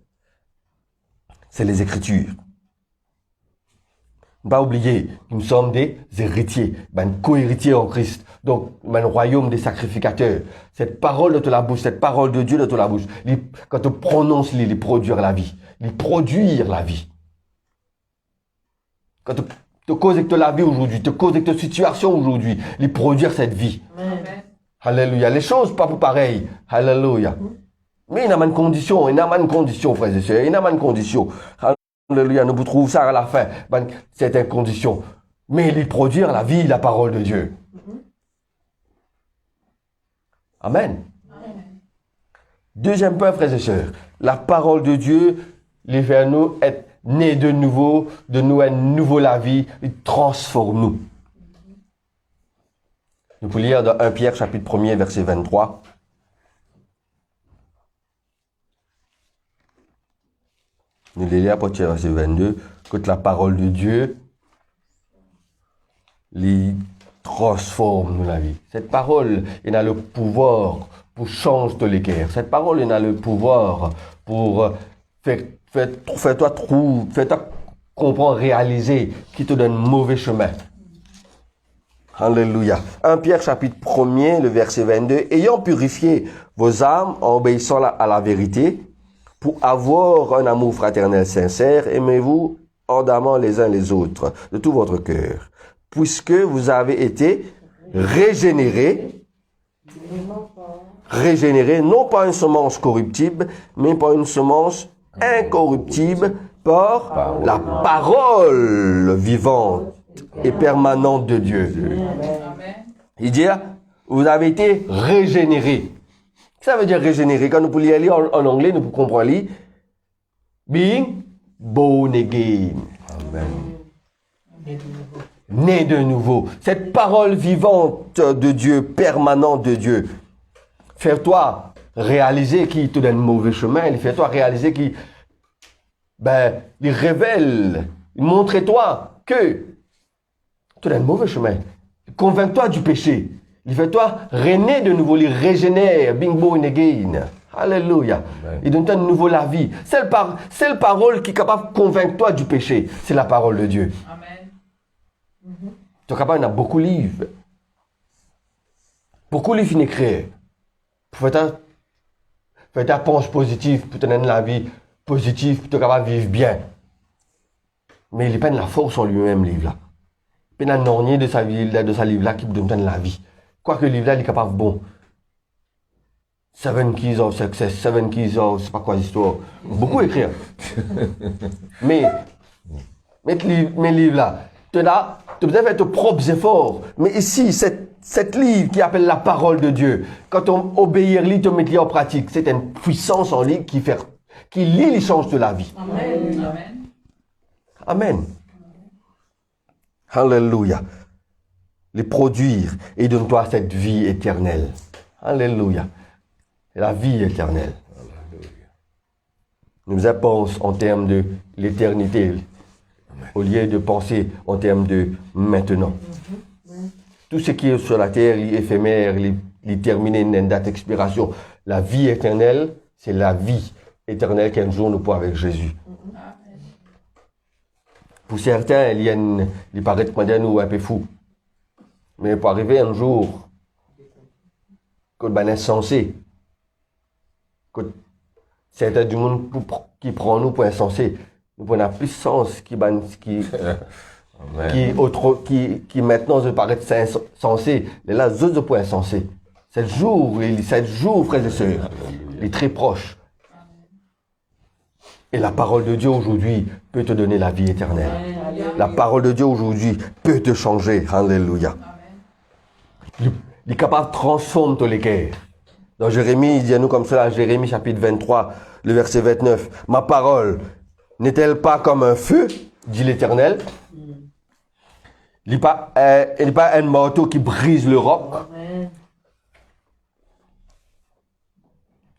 C'est les Écritures. Ne pas oublier, nous sommes des héritiers, co-héritiers en Christ. Donc, le royaume des sacrificateurs. Cette parole de la bouche, cette parole de Dieu de la bouche, quand tu prononces, il produire la vie. Il produire la vie. Quand tu causes avec la vie aujourd'hui, tu causes avec ta situation aujourd'hui, il produire cette vie. Amen. Alléluia. Les choses pas pareilles. Alléluia. Mais il y a une condition, frères et sœurs. Il y a une condition. Alléluia. Nous vous trouvons ça à la fin. C'est une condition. Mais il produire la vie, la parole de Dieu. Amen. Deuxième point, frères et sœurs. La parole de Dieu, les fait nous être nés de nouveau, de nous un nouveau la vie, il transforme nous. Nous pouvons lire dans 1 Pierre chapitre 1er verset 23. Nous lisons à partir du verset 22 que la parole de Dieu les transforme nous la vie. Cette parole, elle a le pouvoir pour changer de l'équerre. Cette parole, elle a le pouvoir pour faire toi comprendre, réaliser qui te donne mauvais chemin. Alléluia. 1 Pierre chapitre 1er, le verset 22. Ayant purifié vos âmes en obéissant à la vérité, pour avoir un amour fraternel sincère, aimez-vous ardemment les uns les autres, de tout votre cœur, puisque vous avez été régénérés, non pas une semence corruptible, mais par une semence incorruptible, par la parole vivante et permanente de Dieu. Amen. Il dit, vous avez été régénérés. Ça veut dire régénérer. Quand nous pouvons lire en anglais, nous pouvons comprendre lire. Being born again. Amen. Né de nouveau. Cette parole vivante de Dieu, permanente de Dieu, fais-toi réaliser qu'il te donne mauvais chemin. Il fait-toi réaliser qu'il il révèle, il montre-toi que tu donne mauvais chemin. Convainc-toi du péché. Il fait toi renaître de nouveau, il régénère, being born again. Alléluia. Amen. Il donne à nouveau la vie. C'est la parole qui est capable de convaincre toi du péché. C'est la parole de Dieu. Amen. Tu es capable, il y a beaucoup de livres. Beaucoup de livres écrits. Pour faire ta pensée positive, pour te donner la vie positive, pour te capable de vivre bien. Mais il n'est pas de la force en lui-même, livre là. Il n'y a pas de sa livre là qui vous donne la vie. Quoique le livre là, il est capable bon. 7 keys of success, 7 keys of, c'est pas quoi l'histoire. Beaucoup écrire. mais le livre là, tu as besoin de faire tes propres efforts. Mais ici, cette livre qui appelle la parole de Dieu, quand on obéit, tu mets en pratique, c'est une puissance en lui qui lit les chances de la vie. Amen. Amen. Amen. Alléluia. Les produire et donne-toi cette vie éternelle. Alléluia. La vie éternelle. Nous pensons en termes de l'éternité au lieu de penser en termes de maintenant. Tout ce qui est sur la terre, il est éphémère, il est terminé, une date d'expiration. La vie éternelle, c'est la vie éternelle qu'un jour nous pourrons avec Jésus. Pour certains, il paraît nous un peu fou. Mais pour arriver un jour, qu'on est insensé, que certains du monde qui prend nous pour insensé, nous prenons la puissance qui maintenant se paraît sensé. Et là, d'autres points insensés. 7 jours, frères et sœurs, il est très proche. Et la parole de Dieu aujourd'hui peut te donner la vie éternelle. La parole de Dieu aujourd'hui peut te changer. Alléluia. Il est capable de transformer tous les cœurs. Dans Jérémie, il dit à nous comme cela, Jérémie chapitre 23, le verset 29. Ma parole n'est-elle pas comme un feu, dit l'Éternel? Il n'est pas un marteau qui brise le roc.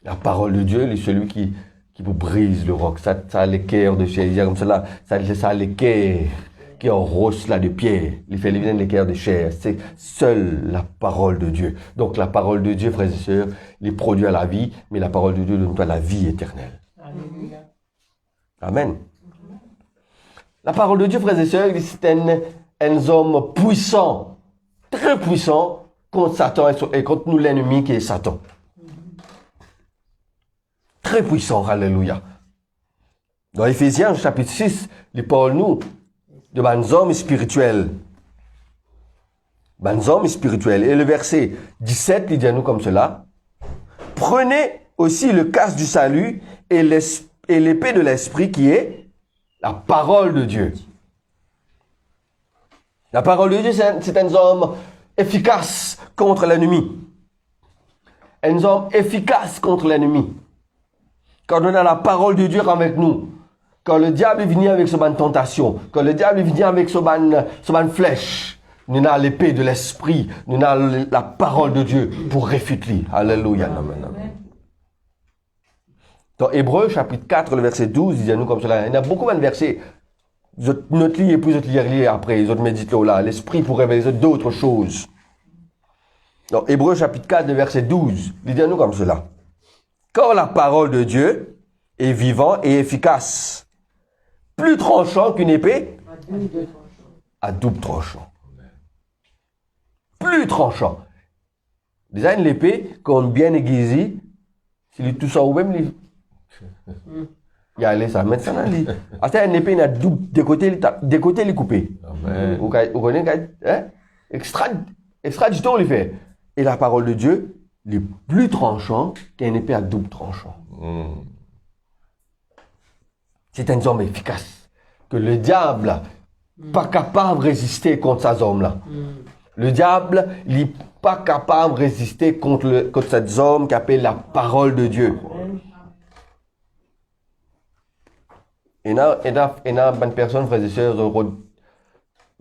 La parole de Dieu, il est celui qui vous brise le roc. Ça a les cœurs de chair. Comme cela, ça a les cœurs qui enrochent là de pierre. Il fait les cœurs de chair. C'est seule la parole de Dieu. Donc la parole de Dieu, frères et sœurs, il produit à la vie, mais la parole de Dieu donne à la vie éternelle. Alléluia. Amen. La parole de Dieu, frères et sœurs, c'est un homme puissant, très puissant, contre Satan et contre nous l'ennemi qui est Satan. Très puissant, alléluia. Dans Éphésiens, chapitre 6, il parle nous de bons hommes spirituels. Bons hommes spirituels. Et le verset 17, il dit à nous comme cela. Prenez aussi le casque du salut et l'épée de l'esprit qui est la parole de Dieu. La parole de Dieu, c'est un homme efficace contre l'ennemi. Un homme efficace contre l'ennemi. Quand on a la parole de Dieu avec nous, quand le diable est venu avec ce bonne tentation, quand le diable est venu avec ce bonne flèche, nous avons l'épée de l'esprit, nous avons la parole de Dieu pour réfuter. Alléluia. Amen. Dans Hébreux, chapitre 4, le verset 12, il dit à nous comme cela. Il y a beaucoup de versets. Notre lit et puis notre lire après, les autres méditent là. L'esprit pour révéler d'autres choses. Dans Hébreux, chapitre 4, le verset 12, il dit à nous comme cela. Car la parole de Dieu est vivante et efficace, plus tranchant qu'une épée à double tranchant. Plus tranchant. Déjà, une épée, quand bien aiguisée, s'il est tout ça ou même, il y a ça, maintenant, c'est une épée, il y a double, des côtés, il est coupé. Vous connaissez, extra du temps, il fait. Et la parole de Dieu, il est plus tranchant qu'une épée à double tranchant. C'est un homme efficace. Que le diable n'est pas capable de résister contre ces hommes-là. Le diable n'est pas capable de résister contre cet homme qui appelle la parole de Dieu. Il y a bonne personne, frères et sœurs,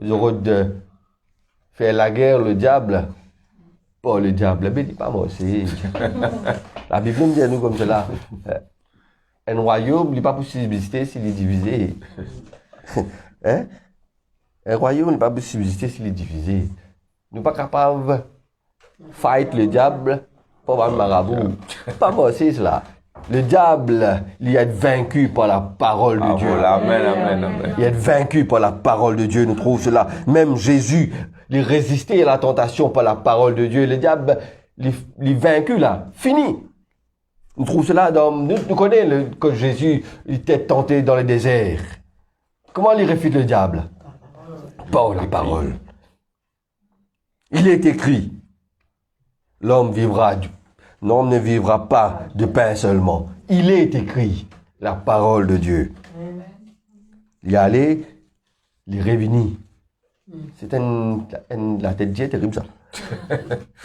ils auront de faire la guerre, le diable. Pas le diable, la Bible dit pas moi aussi. La Bible me dit à nous comme cela. Un royaume n'est pas possible de visiter s'il est divisé. Hein? Un royaume n'est pas possible de visiter s'il est divisé. Nous ne sommes pas capables de fight le diable pour avoir le marabout. Pas moi aussi cela. Le diable, il est vaincu par la parole de Dieu. Amen. Il est vaincu par la parole de Dieu, nous trouvons cela. Même Jésus, il résistait à la tentation par la parole de Dieu. Le diable, il est vaincu là, fini. Nous trouvons cela nous connaissons quand Jésus était tenté dans le désert. Comment il réfute le diable? Par les paroles. Il est écrit, l'homme ne vivra pas de pain seulement. Il est écrit, la parole de Dieu. Il y allait, il est revenu. C'est la tête Dieu, terrible ça.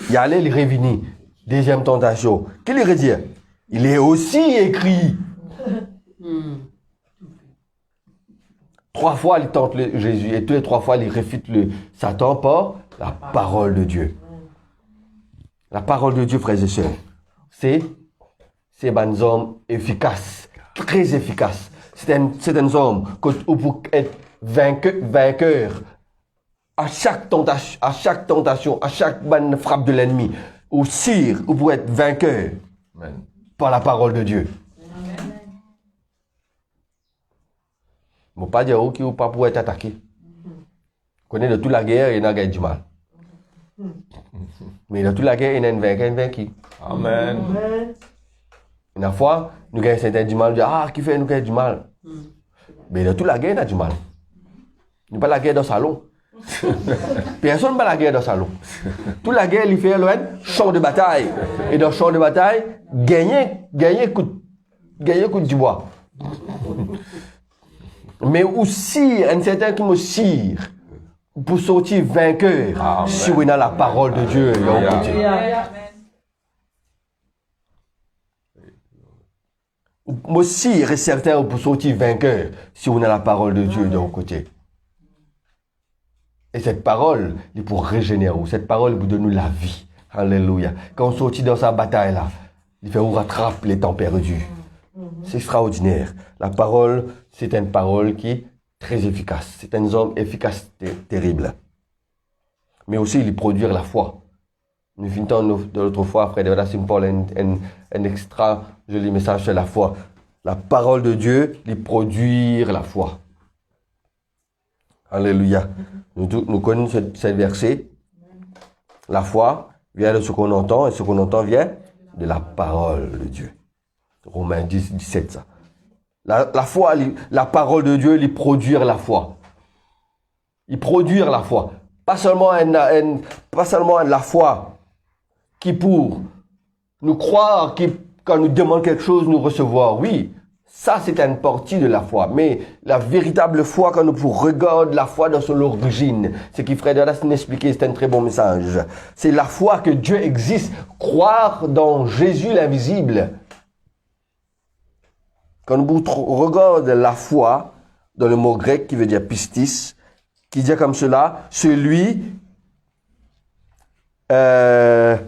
Il y allait, il est revenu. Deuxième tentation. Qu'est-ce qu'il veut dire? Il est aussi écrit. 3 fois, il tente Jésus. Et tous les 3 fois, il réfute Satan par la parole de Dieu. La parole de Dieu, frères et sœurs, c'est un homme efficace, très efficace. C'est un homme qui peut être vainqueur à chaque tentation, à chaque bonne frappe de l'ennemi. Aussi, vous pouvez être vainqueur par la parole de Dieu. Je ne veux pas dire qu'il ne peut pas être attaqué. On connaît de toute la guerre, il y a une guerre du mal. Mais dans toute la guerre, il y a un vaincu. Amen. Une fois, nous gagnons certains du mal, nous disons, qui fait nous gagner du mal? Mais dans toute la guerre, il a du mal. Il n'y a pas la guerre dans le salon. Personne n'a pas la guerre dans le salon. Toute la guerre, il fait loin, champ de bataille. Et dans le champ de bataille, gagner coup du bois. Mais aussi, un certain qui me sire pour sortir vainqueur si on a la parole de Dieu. Moi aussi, est certain pour sortir vainqueur si on a la parole de Dieu de l'autre côté. Et cette parole, elle est pour régénérer. Cette parole, elle vous donne la vie. Alléluia. Quand on sortit dans sa bataille-là, il fait on rattrape les temps perdus. C'est extraordinaire. La parole, c'est une parole qui est très efficace. C'est un homme efficace, terrible. Mais aussi, il produire la foi. Nous finissons de l'autre fois, après, voilà, c'est un extra joli message sur la foi. La parole de Dieu, il produire la foi. Alléluia. Nous connaissons ce verset. La foi vient de ce qu'on entend, et ce qu'on entend vient de la parole de Dieu. Romains 10, 17, ça. La foi, la parole de Dieu, il produire la foi. Il produire la foi. Pas seulement la foi qui pour nous croire, qui quand nous demande quelque chose, nous recevoir. Oui, ça c'est une partie de la foi. Mais la véritable foi, quand nous regardons la foi dans son origine, ce qui Frère Dallas expliqué, c'est un très bon message. C'est la foi que Dieu existe, croire dans Jésus l'invisible. Quand nous regardons la foi, dans le mot grec qui veut dire pistis, qui dit comme cela, celui, c'est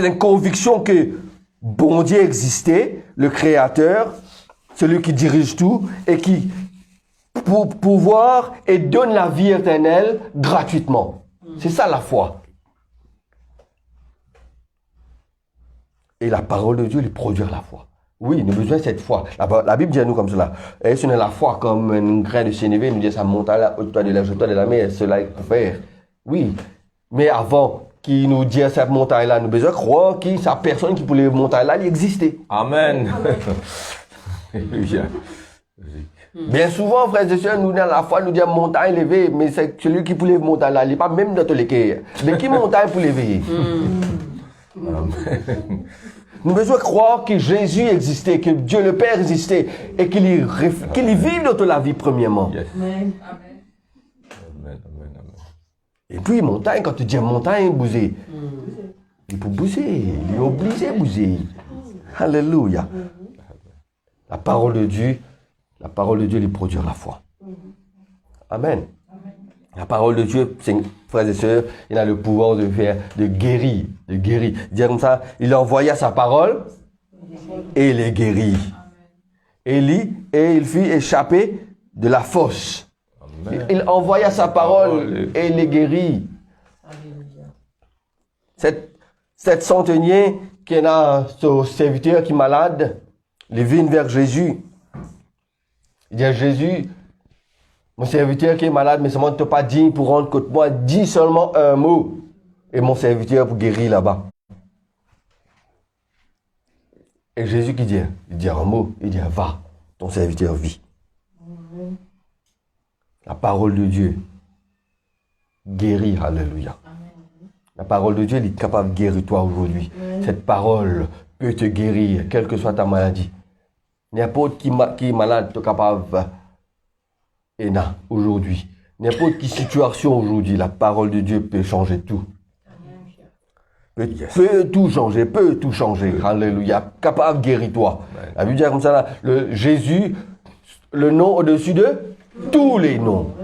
une conviction que bon Dieu existait, le Créateur, celui qui dirige tout, et qui pour pouvoir et donne la vie éternelle gratuitement. C'est ça la foi. Et la parole de Dieu, il produit la foi. Oui, nous avons besoin de cette foi. La Bible dit à nous comme cela. Et ce n'est la foi comme un grain de sénévé, nous dit ça monte à la hauteur de la jeton de la mer, cela est pour faire. Oui, mais avant qu'il nous dise cette montagne-là, nous avons besoin de croire que sa personne qui pouvait montagne-là, il existait. Amen. Bien souvent, frères et sœurs, nous dans la foi, nous disons montagne levée, mais c'est celui qui pouvait montagne là, il n'est pas même dans tous les cas. Mais qui montagne pour lever? Amen. Nous avons besoin de croire que Jésus existait, que Dieu le Père existait et qu'il vive dans la vie premièrement. Yes. Amen. Amen. Et puis, montagne, quand tu dis montagne, bouger. Il peut bouger, il est obligé de bouger. Alléluia. La parole de Dieu, lui produit la foi. Amen. La parole de Dieu, frères et sœurs, il a le pouvoir de guérir. Dire comme ça, il envoya sa parole et il est guéri. Et il fit échapper de la fosse. Il envoya sa parole et il est guéri. Cette centenier qui a son serviteur qui est malade, il vient vers Jésus. Il dit à Jésus, mon serviteur qui est malade, mais seulement ne t'es pas digne pour rendre contre moi, dis seulement un mot. Et mon serviteur pour guérir là-bas. Et Jésus qui dit, il dit un mot, il dit va, ton serviteur vit. La parole de Dieu guérit, alléluia. La parole de Dieu elle est capable de guérir toi aujourd'hui. Cette parole peut te guérir, quelle que soit ta maladie. N'importe qui est malade, tu es capable et là, aujourd'hui. N'importe quelle situation aujourd'hui, la parole de Dieu peut changer tout. Peut tout changer. Alléluia. Capable de guérir toi. La Bible dit comme ça là, Jésus, le nom au-dessus de tous les noms.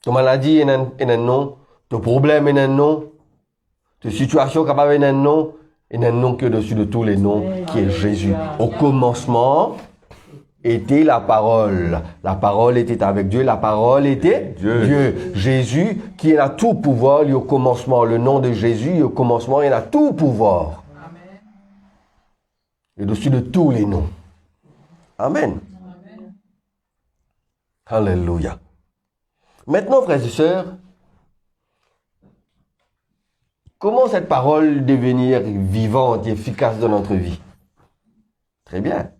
Ta maladie est un nom, ton problème est un nom, ta situation capable est un nom, et un nom qui est au-dessus de tous les noms, qui est Jésus. Au commencement était la parole. La parole était avec Dieu, la parole était Dieu. Jésus, qui a tout pouvoir, lui au commencement. Le nom de Jésus, au commencement, il a tout pouvoir. Amen. Et au-dessus de tous les noms. Amen. Alléluia. Maintenant, frères et sœurs, comment cette parole devenir vivante et efficace dans notre vie? Très bien.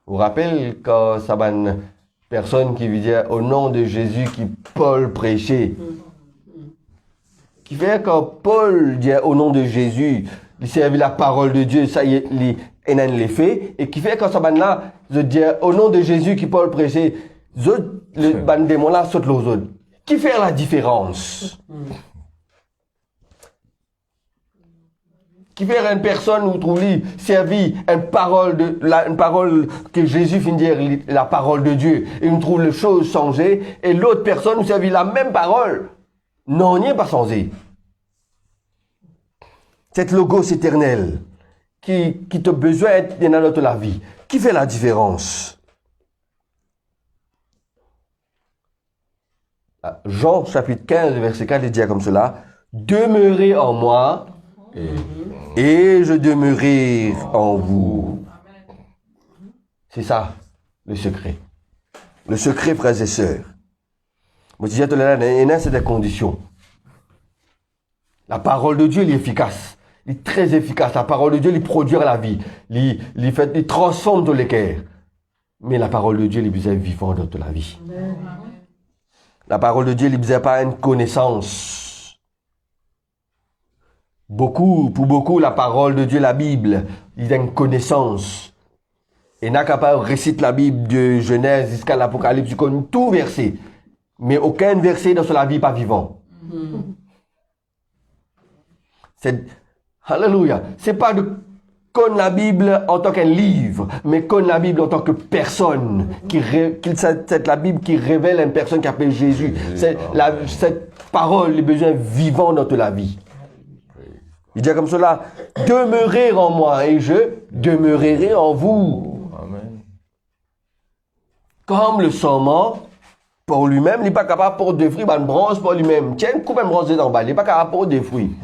Vous vous rappelez quand ça va une personne qui lui dit au nom de Jésus qui Paul prêchait. Qui fait quand Paul dit au nom de Jésus, il servait la parole de Dieu, ça y est, il a l'effet. Et qui fait quand ça va là, je dis au nom de Jésus qui Paul prêchait, le ban démon là saute l'aux autres. Qui fait la différence? Qui fait une personne où trouve servi une parole que Jésus finit de dire la parole de Dieu et on trouve les choses changées et l'autre personne où servi la même parole non n'y est pas changé. Cette logos éternel qui te besoin dans toute la vie, qui fait la différence? Jean chapitre 15 verset 4 il dit comme cela: demeurez en moi et je demeurerai en vous. C'est ça, le secret. Le secret, frères et sœurs. Moi, je disais, c'est des conditions. La parole de Dieu, elle est efficace. Elle est très efficace. La parole de Dieu, elle produit la vie. Elle transforme tous les cœurs. Mais la parole de Dieu, elle est besoin vivant dans toute la vie. La parole de Dieu, elle est besoin pas une connaissance. Pour beaucoup, la parole de Dieu, la Bible, il y a une connaissance. Et n'a qu'à pas réciter la Bible de Genèse jusqu'à l'Apocalypse, tu connais tout verset. Mais aucun verset dans la vie pas vivant. Alléluia. C'est pas de connaître la Bible en tant qu'un livre, mais connaître la Bible en tant que personne. C'est la Bible qui révèle une personne qui appelle Jésus. Cette parole est besoin vivant dans toute la vie. Il dit comme cela: demeurez en moi et je demeurerai en vous. Amen. Comme le semant, pour lui-même, il n'est pas capable de porter des fruits, une branche pour lui-même. Tiens, coupe une branche en bas, il n'est pas capable de porter des fruits.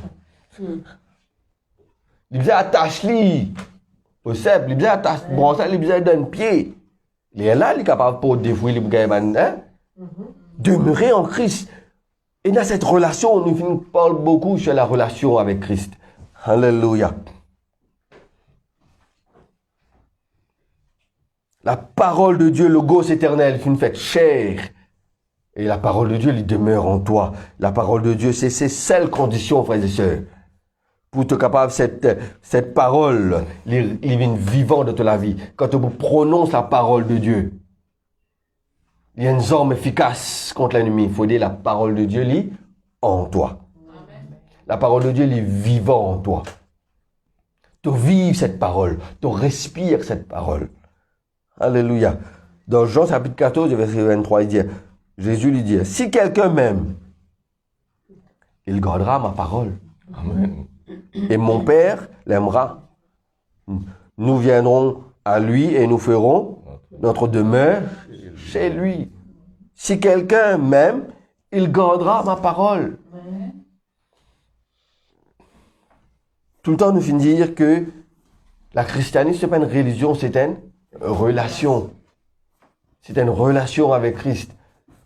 Il faisait attache-lui au cèpe, il faisait attache branche, il faisait d'un pied. Il est là, il est capable de porter des fruits, demeurer en Christ. Et dans cette relation, nous parlons beaucoup sur la relation avec Christ. Alléluia. La parole de Dieu, le Logos éternel, est une fête chère. Et la parole de Dieu, il demeure en toi. La parole de Dieu, c'est ces seules conditions, frères et sœurs. Pour être capable, cette parole, il vient vivant de toute la vie. Quand on prononce la parole de Dieu, il y a une arme efficace contre l'ennemi. Il faut dire la parole de Dieu, lit en toi. La parole de Dieu, elle est vivant en toi. Tu vives cette parole. Tu respires cette parole. Alléluia. Dans Jean chapitre 14, verset 23, il dit, Jésus lui dit, si quelqu'un m'aime, il gardera ma parole. Amen. Et mon Père l'aimera. Nous viendrons à lui et nous ferons notre demeure chez lui. Si quelqu'un m'aime, il gardera ma parole. Tout le temps, nous finissons de dire que la christianisme, ce n'est pas une religion, c'est une relation. C'est une relation avec Christ.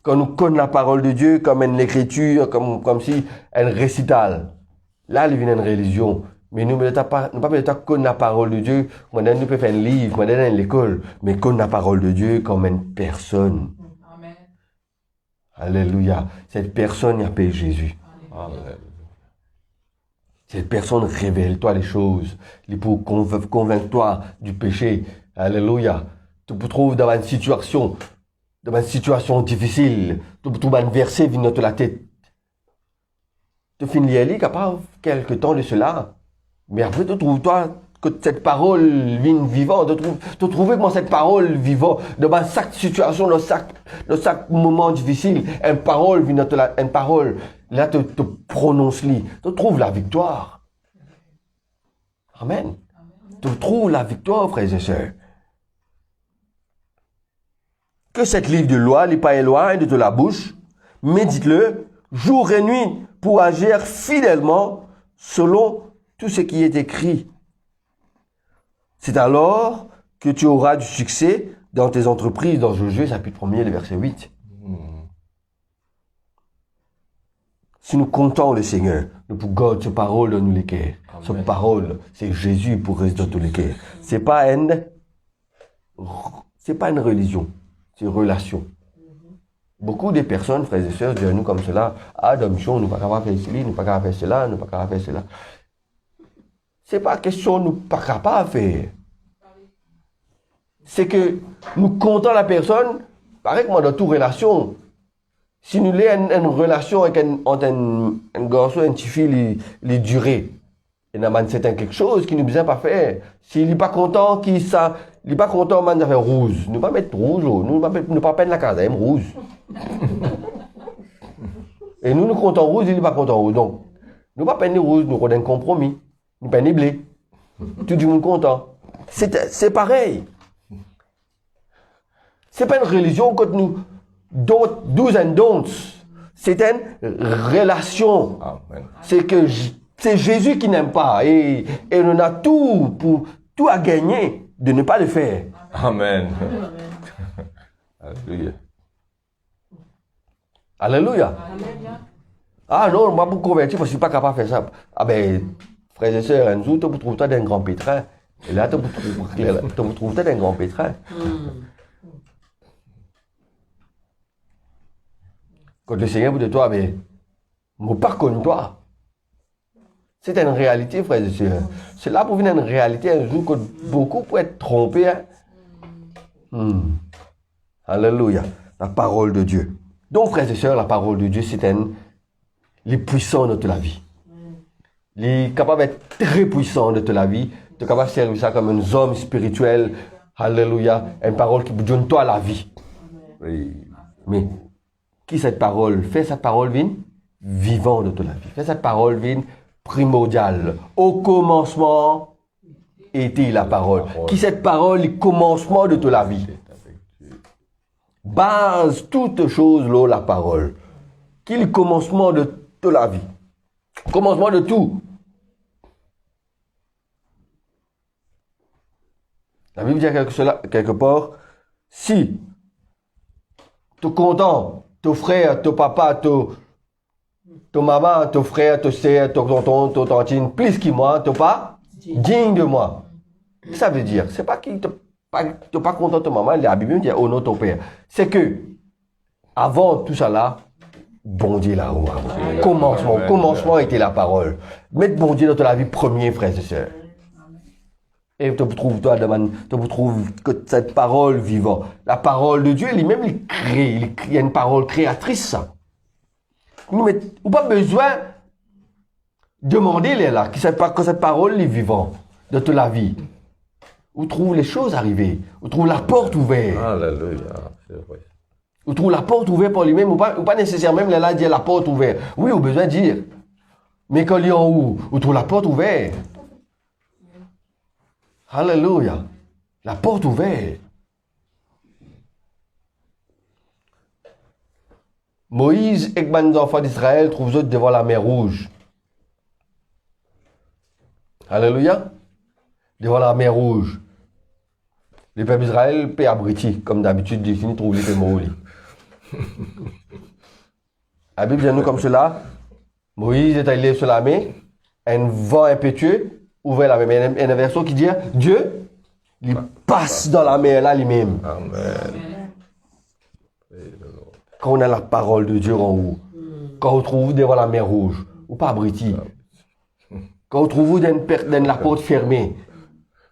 Quand nous connaissons la parole de Dieu comme une écriture, comme si un récital, là, il vient une religion. Mais nous ne pouvons pas connaître la parole de Dieu. Nous pouvons faire un livre, nous pouvons l'école, mais connaître la parole de Dieu comme une personne. Amen. Alléluia. Cette personne, il appelle Jésus. Amen. Cette personne révèle-toi les choses. Il pour convaincre-toi du péché. Alléluia. Tu te trouves dans une situation difficile. Tu te trouves un verset vient dans la tête. Tu finis de lire capable quelque temps de cela. Mais après, tu trouves toi que cette parole vient vivante. Tu trouves comment cette parole vivante dans chaque situation, dans chaque moment difficile, une parole vient dans une parole. Là, tu prononces-les. Tu trouves la victoire. Amen. Tu trouves la victoire, frères et sœurs. Que cette livre de loi n'est pas éloigné de la bouche. Médite-le jour et nuit pour agir fidèlement selon tout ce qui est écrit. C'est alors que tu auras du succès dans tes entreprises, dans Josué, chapitre 1er, le verset 8. Si nous comptons le Seigneur, nous pouvons garder sa parole dans nous les cœurs. Sa parole, c'est Jésus pour rester dans tous les cœurs. C'est pas c'est pas une religion, c'est une relation. Beaucoup de personnes, frères et sœurs, disent nous comme cela, ah, dans mission, nous ne pouvons pas faire ceci, nous ne pouvons pas faire cela, nous ne pouvons pas faire cela. C'est pas question de nous pas capable de faire. C'est que nous comptons la personne, pareil que moi dans toute relation. Si nous avons une relation avec un garçon, un petit fille, les durée, il y a quelque chose qui nous besoin pas faire. S'il n'est pas content, il n'est pas content, man, ça fait rouge. Nous ne pas mettre rouge, nous ne pas peindre la case, même rouge. Et nous comptons rouge, il n'est pas content rouge. Donc, nous ne pas peindre rouge, nous avons un compromis. Nous peindre blé. Tout le monde content. C'est pareil. C'est pas une religion que nous, do's and don'ts. C'est une relation. Amen. C'est Jésus qui n'aime pas. Et on a tout à gagner de ne pas le faire. Amen. Alléluia. Alléluia. Ah non, moi pour convertir, parce que je ne suis pas capable de faire ça. Ah ben, frères et sœurs, un jour, tu peux trouver un grand pétrin. Et là, tu peux trouver un grand pétrin. Quand le Seigneur vous dit toi, mais je ne pas contre toi. C'est une réalité, frères et sœurs. C'est là pour venir une réalité un jour que beaucoup peuvent être trompés. Hein? Alléluia. La parole de Dieu. Donc, frères et sœurs, la parole de Dieu, c'est les puissants de toute la vie. Les capables d'être très puissants de toute la vie. Tu es capable de servir ça comme un homme spirituel. Alléluia. Une parole qui vous donne toi la vie. Oui. Mais, qui cette parole? Fait cette parole vivant de toute la vie. Fait cette parole primordiale. Au commencement était la parole. Qui cette parole, le commencement de toute la vie. Base toutes choses, là, la parole. Qui est le commencement de toute la vie. Commencement de tout. La Bible dit quelque part, si tu es content, ton frère, ton papa, ton maman, ton frère, ton sœur, ton tonton, ton tantine, plus que moi, tu n'es pas digne de moi. Ça veut dire, c'est pas qu'il tu n'es pas content de ton maman, la Bible dit honore ton père. C'est que, avant tout ça là, bon Dieu là, commencement était la parole. Mettre bon Dieu dans ta vie premier, frères et sœurs. Et tu trouves que cette parole vivante, la parole de Dieu, lui-même, il crée, il y a une parole créatrice, ça. On n'a pas besoin de demander là, que cette parole est vivante de toute la vie. On trouve les choses arriver, on trouve la porte ouverte. Alléluia. C'est vrai. On trouve la porte ouverte pour lui-même, ou pas nécessairement même là dire la porte ouverte. Oui, on a besoin de dire. Mais quand il est en haut, on trouve la porte ouverte. Alléluia. La porte ouverte. Moïse et les enfants d'Israël trouvent eux devant la mer Rouge. Alléluia. Devant la mer Rouge. Le peuple d'Israël peut abriter, comme d'habitude, ils trouvent les pémouli. La Bible dit nous comme cela. Moïse est allé sur la mer, un vent impétueux ouvert la mer. Il y a une version qui dit Dieu, il passe dans la mer là lui-même. Amen. Quand on a la parole de Dieu en haut, quand on trouve devant la mer Rouge, ou pas abriti, quand on trouve dans la porte fermée,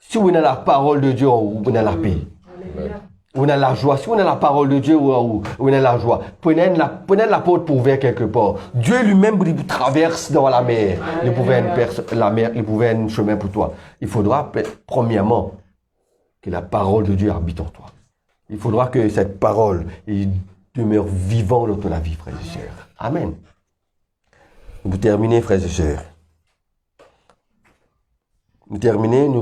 si on a la parole de Dieu en haut, on a la paix. On a la joie. Si on a la parole de Dieu, on a la joie. Prenez la porte pour ouvrir quelque part. Dieu lui-même traverse dans la mer. Il pouvait un chemin pour toi. Il faudra, premièrement, que la parole de Dieu habite en toi. Il faudra que cette parole demeure vivante dans ta vie, frères et sœurs. Amen. Vous terminez, frères et sœurs. Nous terminons,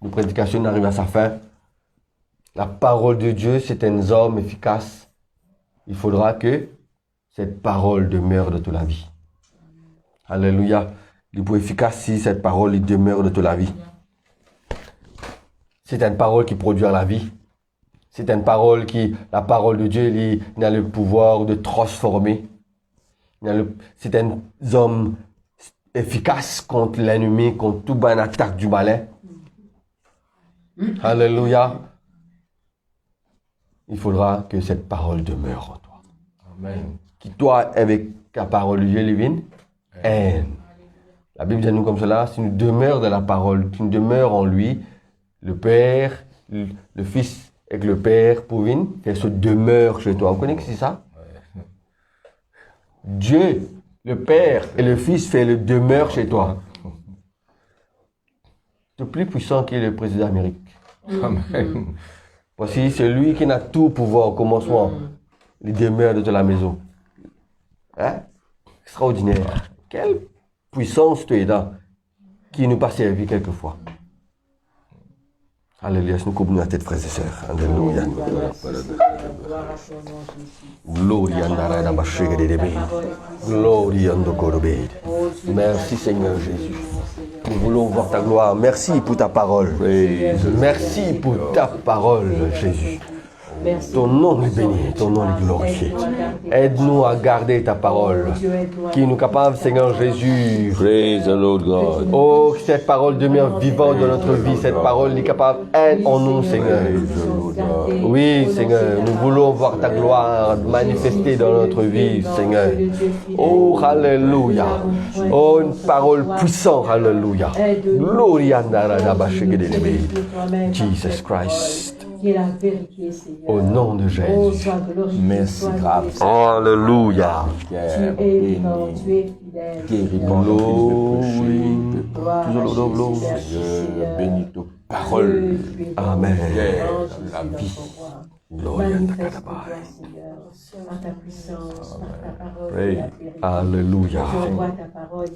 nos prédications arrivent à sa fin. La parole de Dieu, c'est un homme efficace. Il faudra que cette parole demeure de toute la vie. Alléluia. Il est efficace si cette parole demeure de toute la vie. C'est une parole qui produit la vie. C'est une parole la parole de Dieu, il a le pouvoir de transformer. C'est un homme efficace contre l'ennemi, contre toute bonne attaque du malin. Alléluia. il faudra que cette parole demeure en toi. Amen. Qui toi, avec ta parole de Dieu, Lévin, haine. La Bible dit à nous comme cela, si nous demeurons dans la parole, si nous demeurons en lui, le Père, le Fils avec le Père, Pouvin, qu'elle se demeure chez toi. Vous connaissez que c'est ça? Dieu, le Père et le Fils fait le demeure chez toi. C'est plus puissant qu'il est le président d'Amérique. Amen. Voici, c'est lui qui n'a tout pouvoir au commencement. Les demeures de la maison. Hein? Extraordinaire. Quelle puissance tu es là, qui nous pas servi quelquefois. Alléluia, nous couvrons la tête, frères et sœurs. Alléluia. Gloria andara bashega de debe. Gloria andokorobe. Merci Seigneur Jésus. Nous voulons voir ta gloire. Merci pour ta parole. Merci pour ta parole, Jésus. Ton nom est béni, ton nom est glorifié. Aide-nous à garder ta parole, qui nous capable, Seigneur Jésus. Praise the Lord God. Oh, que cette parole demeure vivante dans notre vie. Cette parole est capable, aide en nous, Seigneur. Oui, Seigneur, nous voulons voir ta gloire manifestée dans notre vie, Seigneur. Oh, alléluia. Oh, une parole puissante, alléluia. Gloria Jesus Christ. Qui est la vérité, Seigneur. Au nom de Jésus. Merci, grave. Alléluia. Tu es vivant, tu es fidèle. Je bénis ta parole. Amen. La vie. Manifeste-toi, Seigneur, par ta puissance, par ta parole, Oui. ta vérité. Alléluia. Je vois ta parole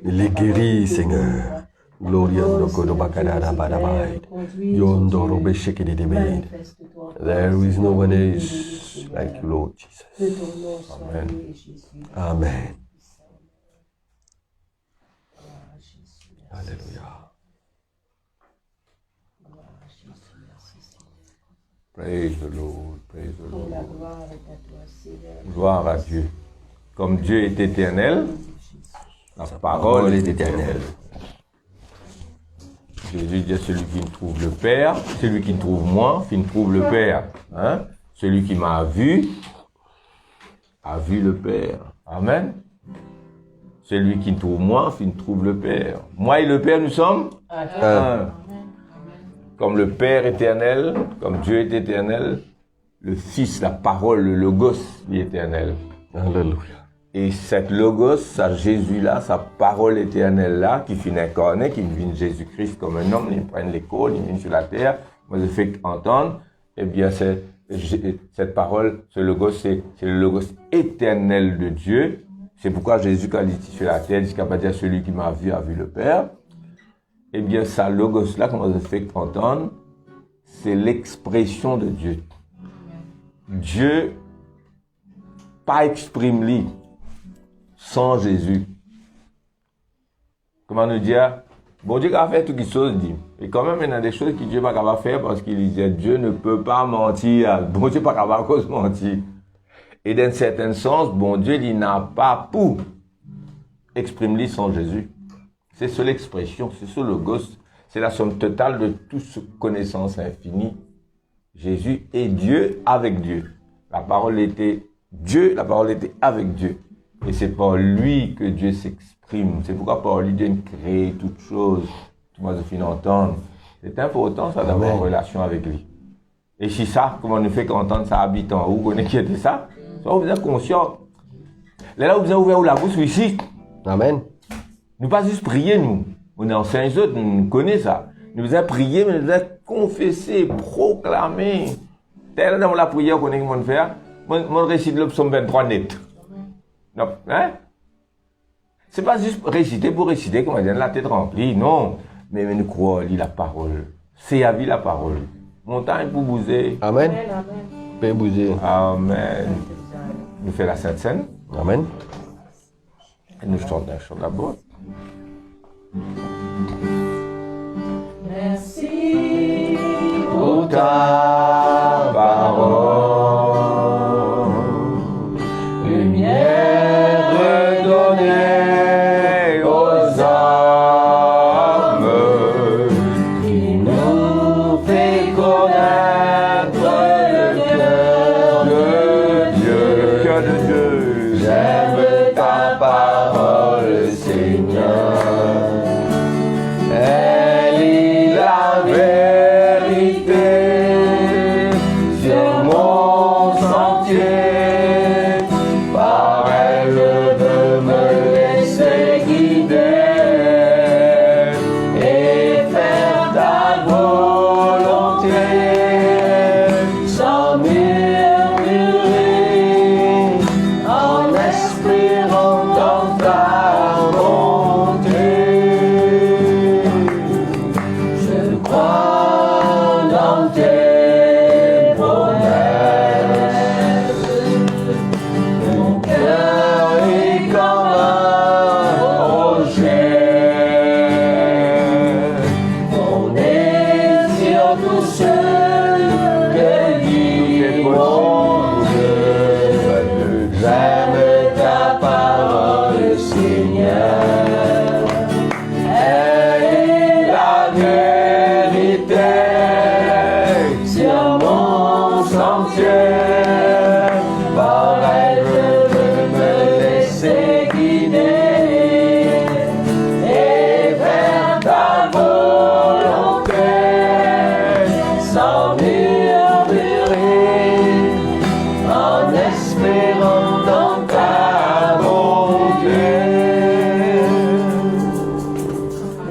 Il est guéri, Seigneur. Gloria Ndokodo Bakadada Badabai. Yondoro Besheke de Debed. There is no one else like you, Lord Jesus. Amen. Amen. Alléluia. Praise the Lord. Praise the Lord. Gloire à Dieu. Comme Dieu est éternel, la parole est éternelle. Jésus dit à celui qui me trouve le Père, celui qui me trouve moi, qui me trouve le Père. Hein? Celui qui m'a vu, a vu le Père. Amen. Celui qui me trouve moi, qui me trouve le Père. Moi et le Père, nous sommes un. Comme le Père éternel, comme Dieu est éternel, le Fils, la parole, le Logos, il est éternel. Alléluia. Et cette Logos, ça Jésus-là, sa parole éternelle-là, qui finit incarné, qui vient Jésus-Christ comme un homme, il prend l'école, il vient sur la terre, moi je fais entendre, eh bien cette parole, ce Logos, c'est le Logos éternel de Dieu. C'est pourquoi Jésus, quand il est sur la terre, il dit qu'il va dire celui qui m'a vu a vu le Père. Eh bien, ça Logos-là, comment je fais entendre, c'est l'expression de Dieu. Dieu, pas exprime-lui sans Jésus. Comment nous dire? Bon Dieu a fait toutes les choses, dit. Et quand même, il y a des choses que Dieu n'est pas capable de faire parce qu'il disait Dieu ne peut pas mentir. Bon Dieu n'est pas capable de mentir. Et dans un certain sens, bon Dieu, il n'a pas pour exprimer sans Jésus. C'est sur l'expression, c'est sur le Logos. C'est la somme totale de toute connaissance infinie. Jésus est Dieu avec Dieu. La parole était Dieu, la parole était avec Dieu. Et c'est par lui que Dieu s'exprime. C'est pourquoi par lui, Dieu crée toutes choses. Tout le monde finit d'entendre. C'est important, ça, d'avoir une relation avec lui. Et si ça, comment on nous fait qu'entendre ça habite en haut, on est qui était ça? Ça, vous êtes conscient. Là, vous avez ouvert la bouche ici. Amen. Nous pas juste prier, nous. On est en Saint-Jean, nous connaissons ça. Nous avons prié, mais nous avons confessé, proclamé. Tel dans la prière qu'on est comment faire, mon récite le psaume 23 net. Non, hein? C'est pas juste réciter pour réciter, comme on dit, la tête remplie, non. Mais nous croyons, lit la parole. C'est à vie la parole. Montagne pour bouser. Amen. Père bouser. Amen. Nous faisons la Sainte Seine. Amen. Et nous chantons un chant d'abord. Merci Pour ta parole, lumière redonnée aux âmes, qui nous fait connaître le espérant dans ta bonté.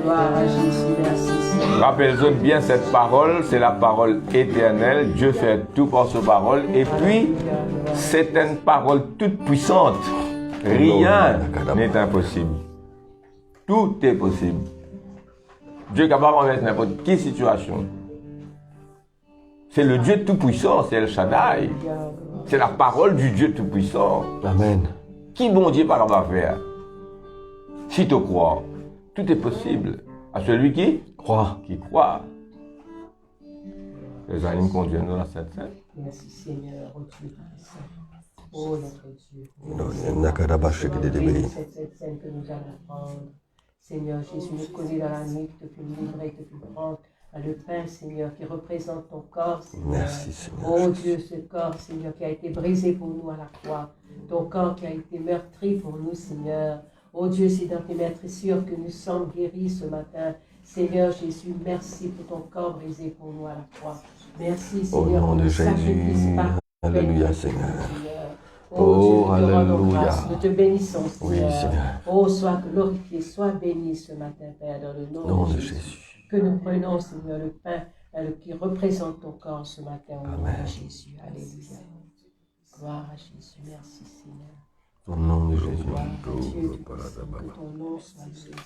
Gloire à Jésus, merci Seigneur. Rappelez-vous bien cette parole, c'est la parole éternelle. Dieu fait tout par sa parole. Et puis, c'est une parole toute puissante. Rien n'est impossible. Tout est possible. Dieu est capable de mettre n'importe quelle situation. C'est le Dieu tout-puissant, c'est El Shaddai. C'est la parole du Dieu tout-puissant. Amen. Qui bon Dieu pas capable de faire? Si tu crois, tout est possible. À celui qui Crois. qui croit. Les animes conduisent dans la Sainte Seine. Merci Seigneur, oh Dieu Tout-Puissant. Oh notre Dieu. Cette Sainte Seine que nous allons prendre. Seigneur Jésus, nous connais dans la nuit, que tu peux nous livrer, que tu peux prendre le pain, Seigneur, qui représente ton corps, Seigneur. Merci, Seigneur. Oh Dieu, ce corps, Seigneur, qui a été brisé pour nous à la croix. Ton corps qui a été meurtri pour nous, Seigneur. Oh Dieu, c'est dans tes meurtrissures que nous sommes guéris ce matin. Seigneur Jésus, merci pour ton corps brisé pour nous à la croix. Merci, Au Seigneur, nom pour de le Jésus. sacrifice parfait. Alléluia, Seigneur. Oh, Dieu, nous te rendons alléluia. grâce. Nous te bénissons, Oui, Seigneur. Seigneur. Oh, sois glorifié, sois béni ce matin, Père, dans le Au nom nom de de Jésus. Jésus. Que nous prenons, Seigneur, le pain qui représente ton corps ce matin au nom Amen. de Jésus. Alléluia. Gloire à Jésus. Merci, Seigneur. Au nom de Jésus. Gloire à Dieu. Que ton nom soit loué.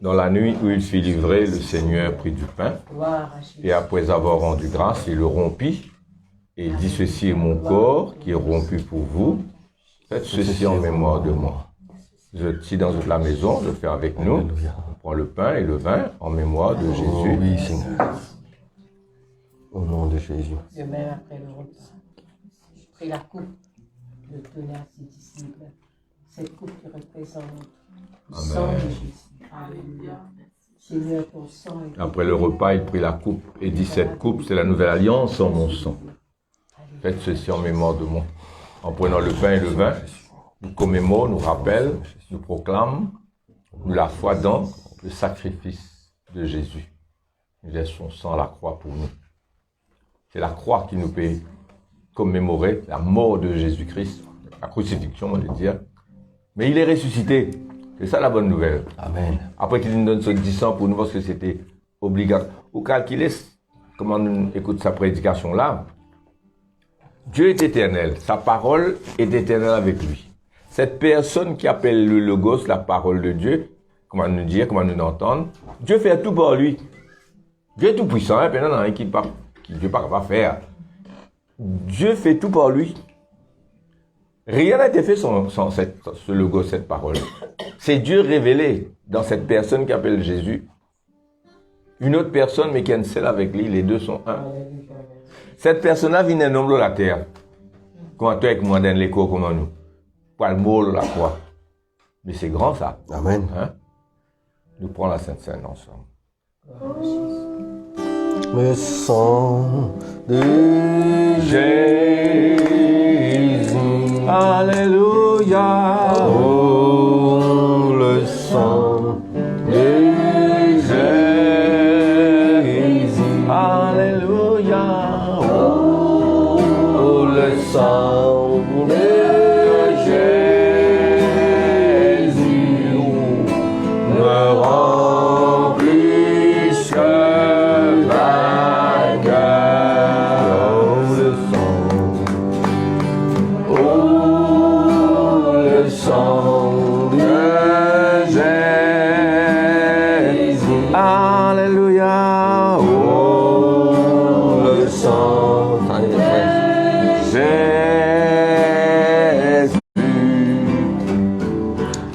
Dans la nuit où il fut livré, le Seigneur prit du pain, Gloire à Jésus. et après avoir rendu grâce, il le rompit, et il dit, ceci est mon corps qui est rompu pour vous, faites ceci en mémoire de moi. Si dans toute la maison, le fait avec nous, Alléluia. on prend le pain et le vin en mémoire de Oh Jésus. oui, Seigneur. Au nom de Jésus. De même, après le repas, je pris la coupe, le tenais à ses disciples. Cette coupe qui représente le sang de Jésus. Alléluia. Seigneur, ton sang est... Après le repas, il prit la coupe et dit, cette coupe, c'est la nouvelle alliance en mon sang. Faites ceci en mémoire de moi. En prenant le pain et le vin, nous commémorons, nous rappelle, nous proclame, nous la foi dans le sacrifice de Jésus. Il laisse son sang à la croix pour nous. C'est la croix qui nous peut commémorer la mort de Jésus-Christ, la crucifixion, on va dire. Mais il est ressuscité. C'est ça la bonne nouvelle. Amen. Après qu'il nous donne ce 10 ans pour nous, parce que c'était obligatoire. Ou calculer comment on écoute sa prédication là. Dieu est éternel. Sa parole est éternelle avec lui. Cette personne qui appelle le Logos, la parole de Dieu, comment nous dire, comment nous entendre, Dieu fait tout par lui. Dieu est tout puissant, hein, non, non, qui Dieu ne peut pas faire. Dieu fait tout par lui. Rien n'a été fait sans ce Logos, cette parole. C'est Dieu révélé dans cette personne qui appelle Jésus. Une autre personne, mais qui est une seule avec lui, les deux sont un. Cette personne-là vient d'un homme de la terre. Quand tu es avec moi dans l'écho, comment nous? Pas le mot de la croix. Mais c'est grand ça. Amen. Hein? Nous prenons la Sainte Seine ensemble. Le sang de Jésus. Alléluia. Oh, le sang de Jésus. Alléluia. Oh, le sang de Jésus me rend plus que vainqueur. Oh, le sang de Jésus. Alléluia. Oh, le sang de Jésus.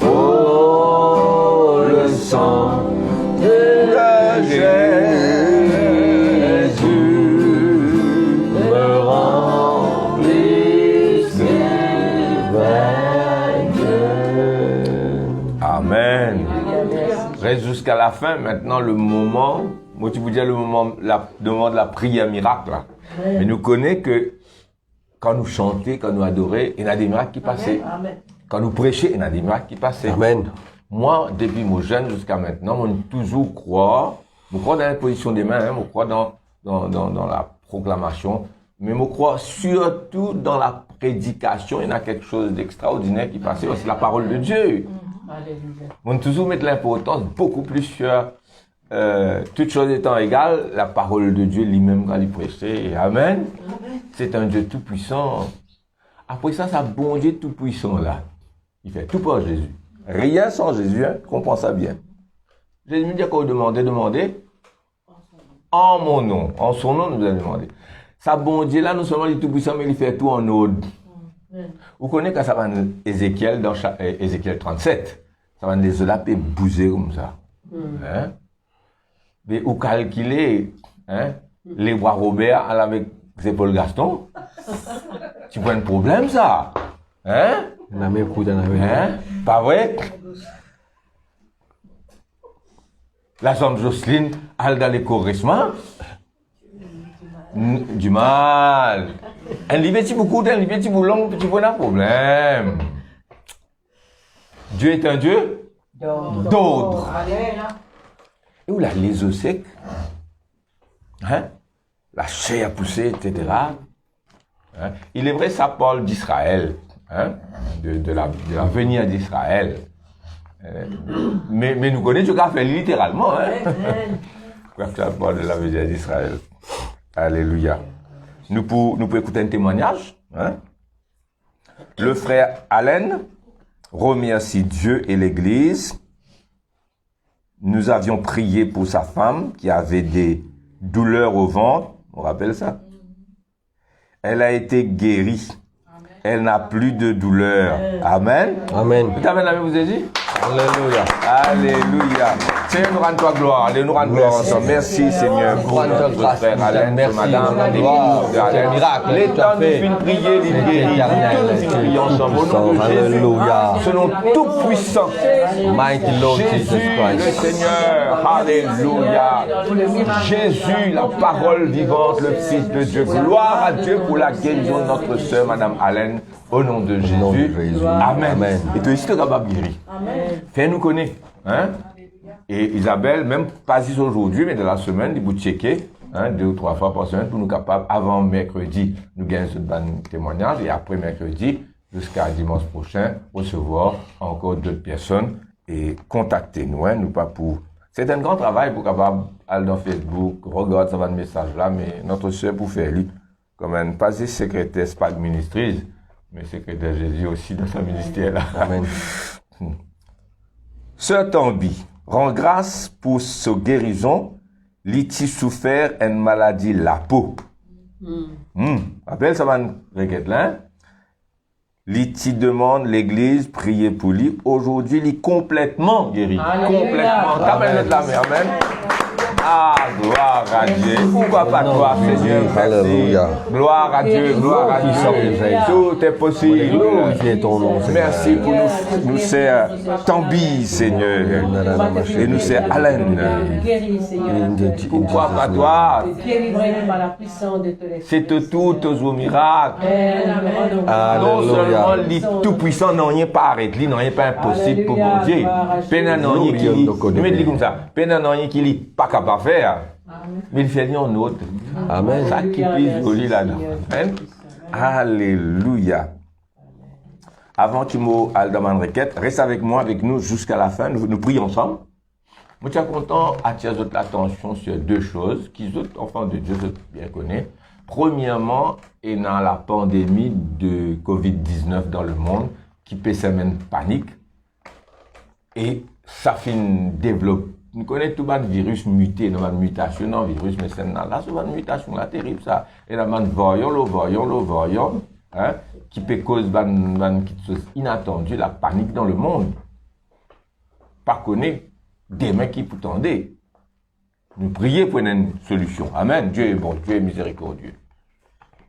Oh, le sang de Jésus me rend plus que vainqueur. Amen. Reste jusqu'à la fin. Maintenant, le moment, moi, tu vous dis le moment de la prière miracle. Là. Mais nous connaissons que quand nous chantons, quand nous adorons, il y a des miracles qui passaient. Amen. Quand nous prêchons, il y a des miracles qui passaient. Amen. Moi, depuis mon jeune jusqu'à maintenant, on toujours croit dans la position des mains, on croit dans la proclamation, Mais je crois surtout dans la prédication, il y a quelque chose d'extraordinaire qui passait, c'est la parole de Dieu. Alléluia. On doit toujours mettre l'importance beaucoup plus sur toutes choses étant égales, la parole de Dieu lui-même quand il prêchait. Amen. C'est un Dieu tout puissant. Après ça, ça bon Dieu tout puissant là. Il fait tout par Jésus. Rien sans Jésus, hein, comprends ça bien. Jésus me dit qu'on demandez en mon nom. En son nom, nous allons demander. Ça bon Dieu là, non seulement il est tout puissant, mais il fait tout en ode. Vous connaissez quand ça va dans Ézéchiel, dans Ézéchiel 37, ça va les lapes bouger comme ça. Hein? Mais vous calculez, hein, les rois Robert avec Paul Gaston, tu prends un problème ça. Hein? Hein? Pas vrai? La somme Jocelyne, elle dans les chorissements. Du mal. Un livre petit beaucoup, un livre petit long, petit bon problème. Dieu est un Dieu d'ordre. Et où les os secs, hein? La chair poussée, etc. Hein? Il est vrai, ça parle d'Israël, hein? de l'avenir d'Israël. Mais nous connaissons Dieu qui a fait littéralement. Hein? Quoi que ça parle de l'avenir d'Israël. Alléluia. Nous pouvons écouter un témoignage. Hein? Le frère Allen remercie Dieu et l'Église. Nous avions prié pour sa femme qui avait des douleurs au ventre. On rappelle ça? Elle a été guérie. Elle n'a plus de douleur. Amen. Amen. Amen, vous avez dit? Alléluia. Alléluia. Seigneur, nous rendons toi gloire. Allez, nous rendons gloire ensemble. Merci, Seigneur, pour notre frère Alain, pour madame, gloire, miracle. Les temps nous finissent prier, les guéris. Tous nous prions ensemble. Au nom de Jésus, ce nom tout puissant. Mighty Lord Jesus Jésus, le Christ. Seigneur. Alléluia. Jésus, la parole vivante, le Fils de Dieu. Gloire à Dieu pour la guérison de notre sœur, madame Alain. Au nom de Jésus. nom de Jésus. Amen. Amen. Et toi aussi, tu es capable de guérir. Fais-nous connaître. Hein? Et Isabelle, même pas ici aujourd'hui, mais de la semaine, il vous checker, hein, 2 ou 3 fois par semaine pour nous capables, avant mercredi, nous gagner ce bon témoignage et après mercredi, jusqu'à dimanche prochain, recevoir encore d'autres personnes et contacter-nous. Hein, nous pas pour. C'est un grand travail pour capable aller dans Facebook, regarder ça va de message là, mais notre soeur pour faire lui, comme un passé secrétaire SPAG Ministries, mais secrétaire Jésus aussi dans son ministère là. Amen. Sœur Tambi, rend grâce pour sa guérison, l'iti souffert une maladie la peau. Appelle ça va requête là. L'iti demande l'église prier pour lui. Aujourd'hui, il est complètement guéri. Complètement. T'amènes la main. Amen. Ah, gloire à Dieu. Pourquoi pas toi, Seigneur? Alléluia. Gloire à Dieu, gloire à Dieu. Tout est possible. Glorifiez ton nom, Seigneur. Merci pour nous sœurs Tambi, Seigneur. Et nous sœurs Alain. Pourquoi pas toi? C'est tout au miracle. Non seulement les tout-puissants n'ont rien pas arrêté, n'ont rien pas impossible pour mon Dieu. Peine n'ont rien qui dit comme ça. Peine n'ont rien qui dit pas capable de faire. Mais il fait rien en autre. Amen. Ça qui est joli là-dedans. Amen. Alléluia. Avant qu'il m'aille dans ma requête, reste avec moi, avec nous jusqu'à la fin. Nous prions ensemble. Moi, je suis content d'attirer votre attention sur 2 choses qui, autres enfants de Dieu, bien connaissent. Premièrement, et dans la pandémie de Covid-19 dans le monde, qui peut s'amener panique. Et ça fait une développement. Nous connaissons tout le virus muté, nous avons une mutation dans le virus, mais c'est là, c'est une mutation là, terrible ça. Et là, nous voyons, hein, qui peut causer une chose inattendue, la panique dans le monde. Pas connaître des mains qui vous tendaient. Nous prions pour une solution. Amen. Dieu est bon, Dieu est miséricordieux.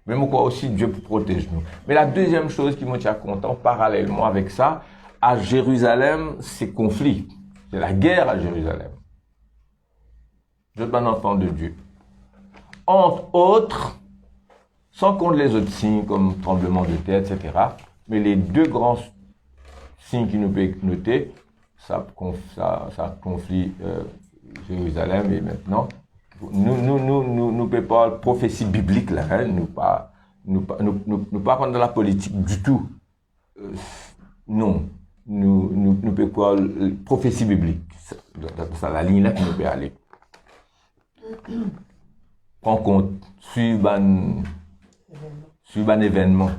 Mais moi, quoi aussi, Dieu protège nous. Mais la deuxième chose qui me tient content, parallèlement avec ça, à Jérusalem, c'est conflit. C'est la guerre à Jérusalem. Je suis un enfant de Dieu. Entre autres, sans compter les autres signes comme tremblement de terre, etc. Mais les 2 grands signes qui nous peuvent noter, ça conflit Jérusalem et maintenant Nous ne pas prophétie biblique là, hein, nous pas prendre de la politique du tout. Non, nous peut pas prophétie biblique. C'est la ligne là que nous peut aller. Prends compte, suivre un événement.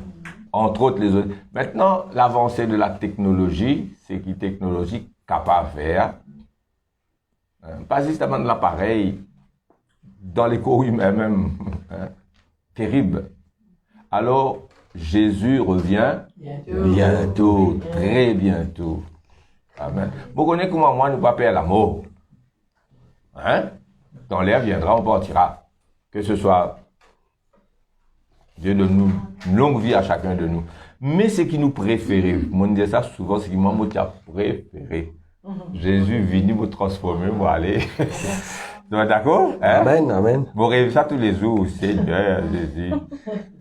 Entre autres les autres. Maintenant, l'avancée de la technologie, c'est que la technologie capable de faire, pas justement de l'appareil, dans les corps humains même, hein, terrible. Alors, Jésus revient bientôt, très bientôt. Amen. Vous connaissez comment moi, nous ne pas perdre la mort. Hein? Dans l'air viendra, on partira. Que ce soit Dieu de nous, une longue vie à chacun de nous. Mais ce qui nous préfère, moi je dis ça souvent, c'est qui m'a préféré. Jésus venu me transformer, moi aller. D'accord? Hein? Amen, amen. Vous rêvez ça tous les jours, Seigneur Jésus.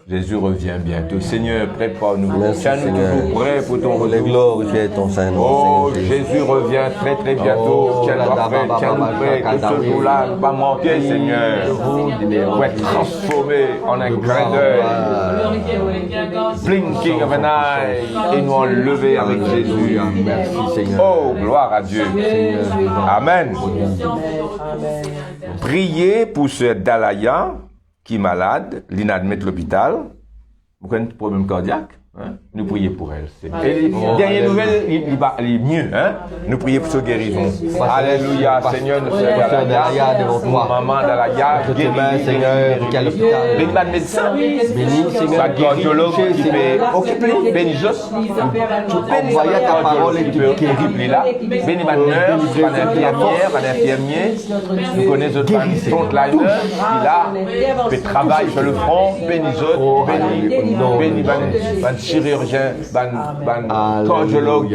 Jésus revient bientôt. Seigneur, prépare-nous. Tiens-nous toujours prêts pour ton Les retour. glorifier ton Saint-Nom. Oh, Jésus revient très très bientôt. Tiens-nous prêts, tiens-nous prêts. Que ce jour-là ne pas manquer, Seigneur. Pour être transformé en un clin d'œil. Blinking of an eye. Et nous enlever avec Jésus. Merci, Seigneur. Oh, gloire à Dieu. Amen. Priez pour ce Dalaya qui est malade, l'inadmettre l'hôpital. Vous connaissez le problème cardiaque? Hein? Nous prions pour elle. Et dernière nouvelle, il est mieux. Hein? Nous prions pour sa guérison. Alléluia, Seigneur, nous sommes Dalaya devant toi. Maman Dalaya, guéris, Seigneur, quel hôpital. Bénis le médecin. Bénis, Seigneur, le cardiologue qui peut occuper. Bénis Jos. Tu envoyer ta parole et tu peux guérir là. Bénis ma nurse, ma infirmière, ma infirmier. Nous connaissons les frontliner qui là, peut travailler sur le front. Bénis Jos. Bénis ban chirurgien, ban cardiologue,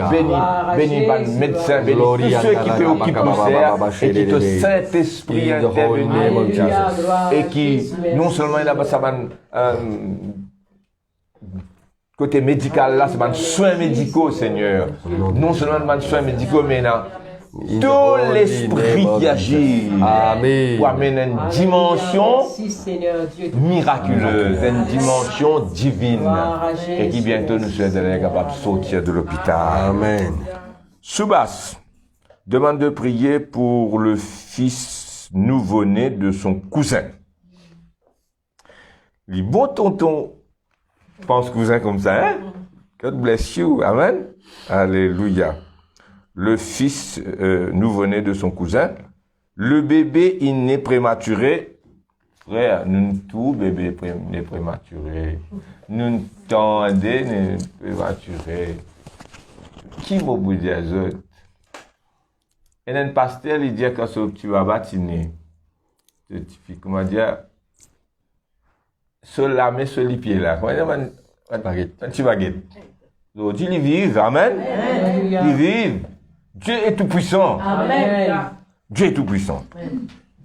bénis ban médecin, bénis tous ceux qui peuvent occuper et qui te Saint-Esprit intervenir et qui non seulement il a ça côté médical là, c'est ban soins médicaux, Seigneur. Non seulement ban soins médicaux, mais là tout l'esprit qui agit pour amener une dimension miraculeuse, une dimension divine et qui bientôt nous sera capable de sortir de l'hôpital. Amen. Soubas demande de prier pour le fils nouveau-né de son cousin. Les bons tontons pensent cousin comme ça, hein? God bless you. Amen. Alléluia. Le fils nouveau-né de son cousin, le bébé inné prématuré, frère, nous tout bébé né prématuré, nous tendez né prématuré. Qui m'a dit les autres? Et un pasteur, il dit que ce tu vas bâtiner. Comment dire? Seul la main, seul les pieds là. Comment dire? Un petit baguette. Donc, ils vivent, amen. Ils vivent. Dieu est tout puissant. Amen. Dieu est tout puissant.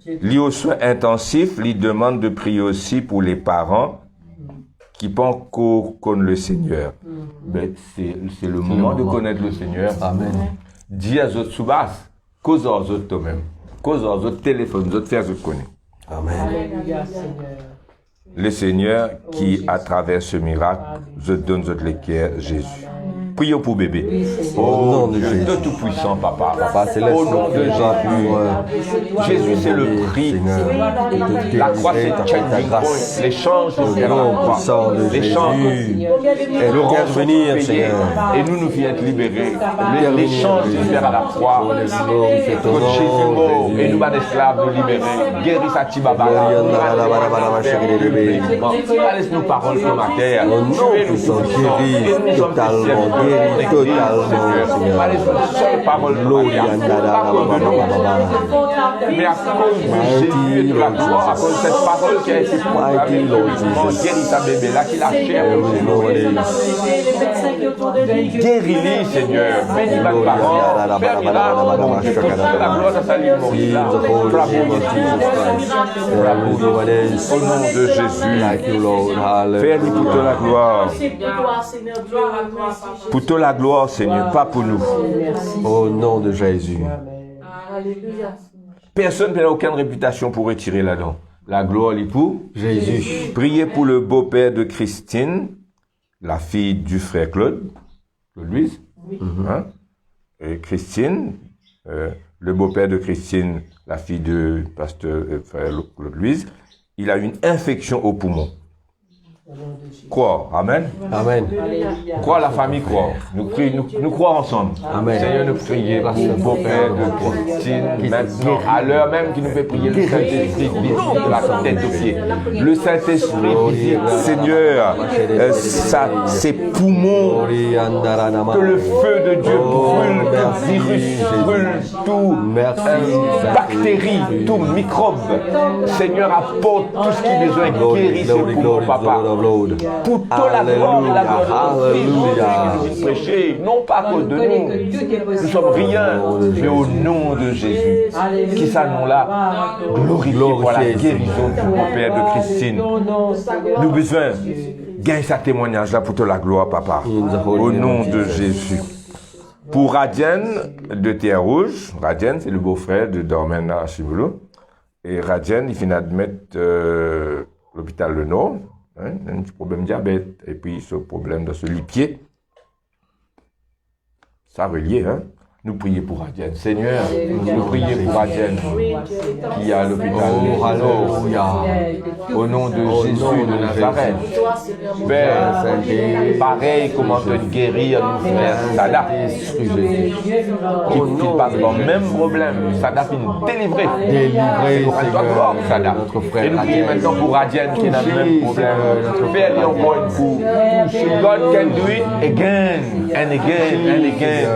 Les aux soins intensifs, il demande de prier aussi pour les parents qui pensent qu'on connaît le Seigneur. Mais c'est le moment de connaître le Seigneur. Amen. Dis à autres soubas, cause aux autres toi-même. Cause aux autres téléphone, aux autres faire autres connaître. Amen. Alléluia, Seigneur. Le Seigneur qui, à travers ce miracle, je donne votre l'équerre, Jésus. Prions pour bébé. Oui, Seigneur. Oh, Au nom de Dieu Jésus. de tout-puissant, papa. Papa céleste, Au nom de Jésus. Jésus, c'est le prix. La croix, c'est changing point. L'échange, c'est l'échange. Et le revenir, Seigneur. Et nous vient être libérés. L'échange se fait à la croix. Quand Jésus mort, et nous, les esclaves, nous libérer. Guéris sa tibaba. Laisse nos paroles sur ma terre. Au nom de son guéri, totalement guéri, totalement, Seigneur. Laisse nos seules paroles mais à cause de Jésus et de la croix, à cause de cette parole qui a été proclamée, guéris ta bébé là, qui la chair. Guéris-les, Seigneur. Bénis ma parole. Permis là, la gloire de sa ligne. Au nom de Jésus. Fais-lui pour toi la gloire. Pour toi la gloire, Seigneur, pas pour nous. Au nom de Jésus. Alléluia. Personne n'a aucune réputation pour retirer là-dedans. La gloire est pour Jésus. Priez pour le beau-père de Christine, la fille du frère Claude Louise. Hein? Et Christine, le beau-père de Christine, la fille de pasteur frère Claude Louise, il a une infection au poumon. Croire, amen. Amen. Croire, la famille croire. Nous croire ensemble. Amen. Seigneur, nous prier pour le beau-père de Christine, maintenant, à l'heure même qu'il nous fait prier, le Saint-Esprit visite de la tête aux pieds. Le Saint-Esprit visite, Seigneur, ses poumons, que le feu de Dieu brûle tout virus, brûle tout bactérie, tout microbe. Seigneur, apporte tout ce qui est besoin, guérit ce poumon, papa. Pour toute la gloire et la gloire de Christ, prêcher, non pas à cause de nous, nous sommes rien, mais au nom de Jésus. Qui ça nom-là? Glorifié pour la guérison du beau-père de Christine. Nous avons besoin de gagner ce témoignage-là pour toute la gloire, papa. Au nom de Jésus. Pour Radienne de Terre Rouge, Radienne, c'est le beau-frère de Dormena à Chiboulou. Et Radienne, il vient d'admettre l'hôpital Le Nord. Hein, un petit problème de diabète, et puis ce problème de ce lit-pied. Ça relié, hein. Nous prions pour Radienne. Seigneur, nous prions pour Radienne, qui a l'hôpital au nom de Jésus de Nazareth. Père, pareil, comment te guérir, nous frère Sada, qui passe dans le même problème. Sada finit délivré. Sada. Et nous prions maintenant pour Radienne, qui a le même problème. Père, il y a encore une fois. God can do it again and again and again.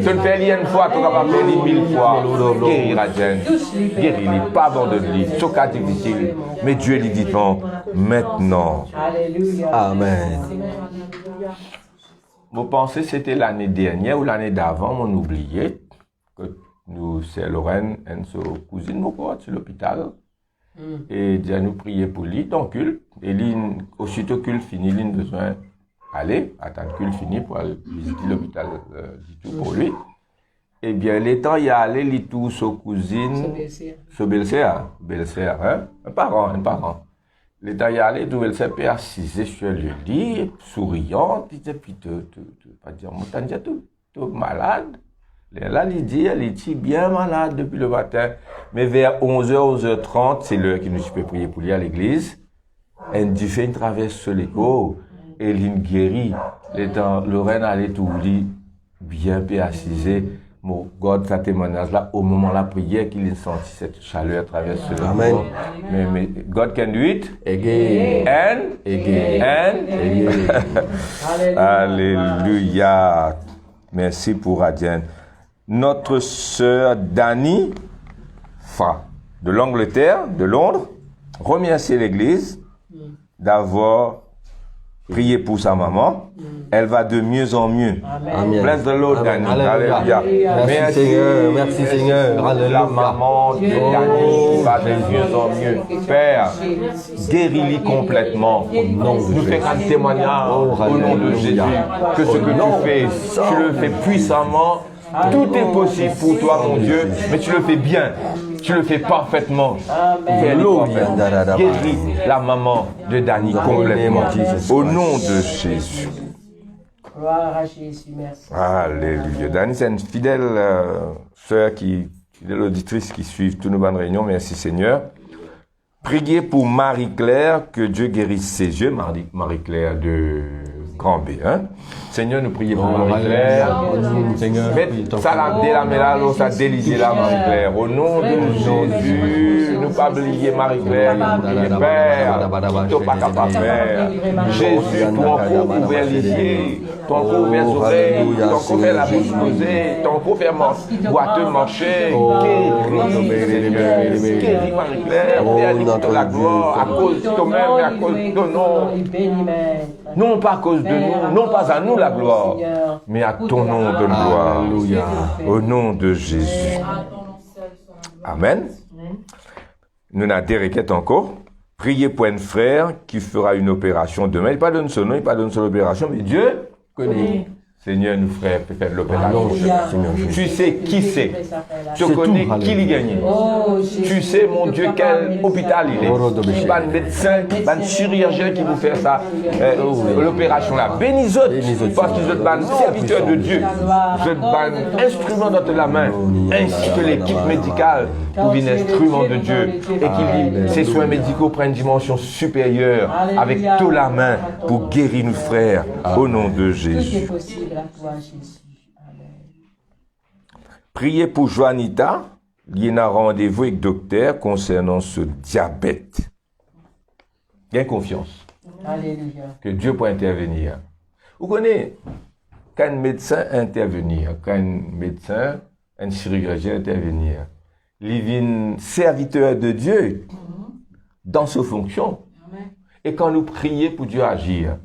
Tu ne fais rien une fois, tu vas faire 1000 fois. Guérir Radienne. Guérir-les, pas abandonner-les. C'est cas difficile. Mais Dieu lui dit maintenant. Amen. Vous pensez c'était l'année dernière ou l'année d'avant, on oubliait que nous, c'est Lorraine et sa cousine, mon pote, sur l'hôpital. Et Dieu nous prier pour lui, donc culte. Et lui, aussitôt culte fini, il a besoin d'aller, attendre culte fini pour aller visiter l'hôpital du tout pour lui. Eh bien, l'étant y allé, il tout sa cousine, sa belle-sœur, hein, un parent. L'étant y allé, tout elle s'est assise sur le lit, souriante, il disait, puis pas dire, mon tante, tu es malade. Là, il dit, elle est bien malade depuis le matin. Mais vers 11h, 11h30, c'est l'heure qu'il nous peut prier pour lui à l'église. Elle dit, fait une traverse sur l'écho, et il guérit. L'étant, Lorraine allait tout lit, bien assisé. Mon God, ça témoignage là, au moment de la prière, qu'il a senti cette chaleur traverser le Amen. corps. Mais God can do it Again. and again. Alléluia. Merci pour Radienne. Notre sœur Dani Fa, de l'Angleterre, de Londres, remercie l'Église d'avoir prié pour sa maman. Elle va de mieux en mieux. Amen. Bless the Lord, Dani. Alléluia. Alléluia. Merci Seigneur. Merci Seigneur. Alléluia. La maman de Dani qui va de mieux en mieux. Père, guéris-les complètement. Nous faisons un témoignage au nom de Jésus que ce que tu fais, tu le fais puissamment. Tout est possible pour toi, mon Dieu, mais tu le fais bien. Tu le fais parfaitement. Guéris la maman de Dani complètement. Au nom de Jésus. Gloire à Jésus, merci. Alléluia. Dani, c'est une fidèle sœur, fidèle auditrice qui suit toutes nos bonnes réunions. Merci Seigneur. Priez pour Marie-Claire, que Dieu guérisse ses yeux. Marie-Claire de Grand B. Hein? Seigneur, nous prions pour Marie-Claire. Mais ça l'a délamé ça délisé là, Marie-Claire. Au nom de Jésus, nous pas oublier Marie-Claire. Père, qui n'est pas capable de faire. Jésus, ton corps ouvert les yeux, ton corps ouvert les oreilles, ton corps ouvert la bouche posée, ton corps ouvert boiteux marcher. Guéris Marie-Claire, Père, la gloire, à cause de toi-même et à cause de ton nom. Non pas à cause de nous, non pas à nous la gloire, mais à ton nom de gloire. Alléluia. Au nom de Jésus. Amen. Nous n'avons des requêtes encore. Priez pour un frère qui fera une opération demain. Il ne donne pas son nom, il ne donne pas son opération, mais Dieu connaît. Seigneur, nous frères, peut faire de l'opération. Alléluia. Tu sais qui c'est. Tu C'est connais tout, qui l'y gagné. Oh, Jésus, Tu sais, mon Dieu, quel hôpital il est. Il y a un médecin, un chirurgien qui vous fait ça, l'opération là. Bénis-eux, parce que vous êtes un serviteur de Dieu. Vous êtes un instrument dans la main, ainsi que l'équipe médicale pour une instrument de Dieu. Et qui ces soins médicaux prennent une dimension supérieure avec toute la main pour guérir nos frères au nom de tout est Jésus. possible à toi, Jésus. Amen. Priez pour Joanita. Il y a un rendez-vous avec le docteur concernant ce diabète. Bien confiance Alléluia. que Dieu peut intervenir. Vous connaissez, quand un médecin intervenir, quand un médecin, un chirurgien intervenir, il vient serviteur de Dieu dans ses fonctions. Et quand nous prions pour Dieu agir,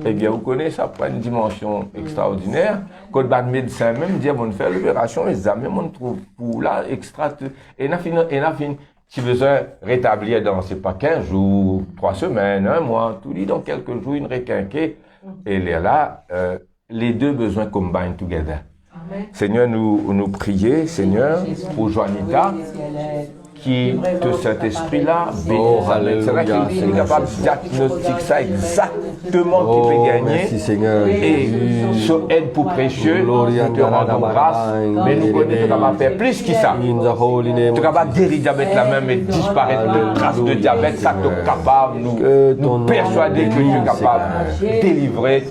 eh bien, vous connaissez, ça prend une dimension extraordinaire. Quand le médecin même dit, on fait l'opération, les amis, on trouve pour là, extra. Et on a fini, si besoin rétablir dans, c'est pas 15 jours, 3 semaines, 1 mois, tout dit dans quelques jours, une requinquée. Et là, les deux besoins combined together. Amen. Seigneur, nous prions, Seigneur, pour Joanita, qui de cet esprit-là, c'est là qu'il est capable de diagnostiquer ça exactement qu'il peut gagner. Merci Seigneur. Et ce aide pour précieux, nous te rendons grâce, mais nous connaissons que tu vas faire plus que ça. Tu vas pas guérir le diabète là même et disparaître de traces de diabète, ça te capable de nous persuader que tu es capable de délivrer,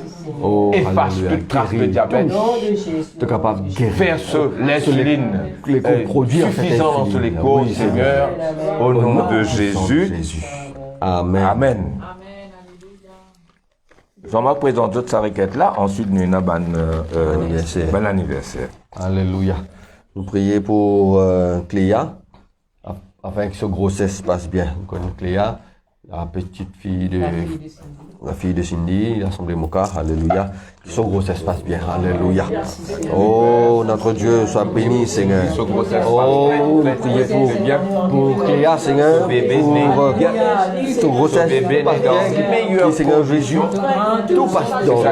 efface toute trace de diabète. Tu es capable de guérir. Faire l'insuline les produire suffisant dans les corps, Seigneur, au nom de Jésus. Amen. Amen. Jean-Marc présente toute sa requête là, ensuite nous avons bon anniversaire. Alléluia. Nous prions pour Cléa, afin que sa grossesse se passe bien. Nous connaissons Cléa, la petite fille de... La fille de Cindy, l'Assemblée Moka, alléluia. Que son grossesse passe bien, alléluia. Oh, notre Dieu, sois béni, Seigneur. Oh, nous prions pour Cléa, Seigneur, pour son grossesse passe bien. Seigneur Jésus, tout passe dans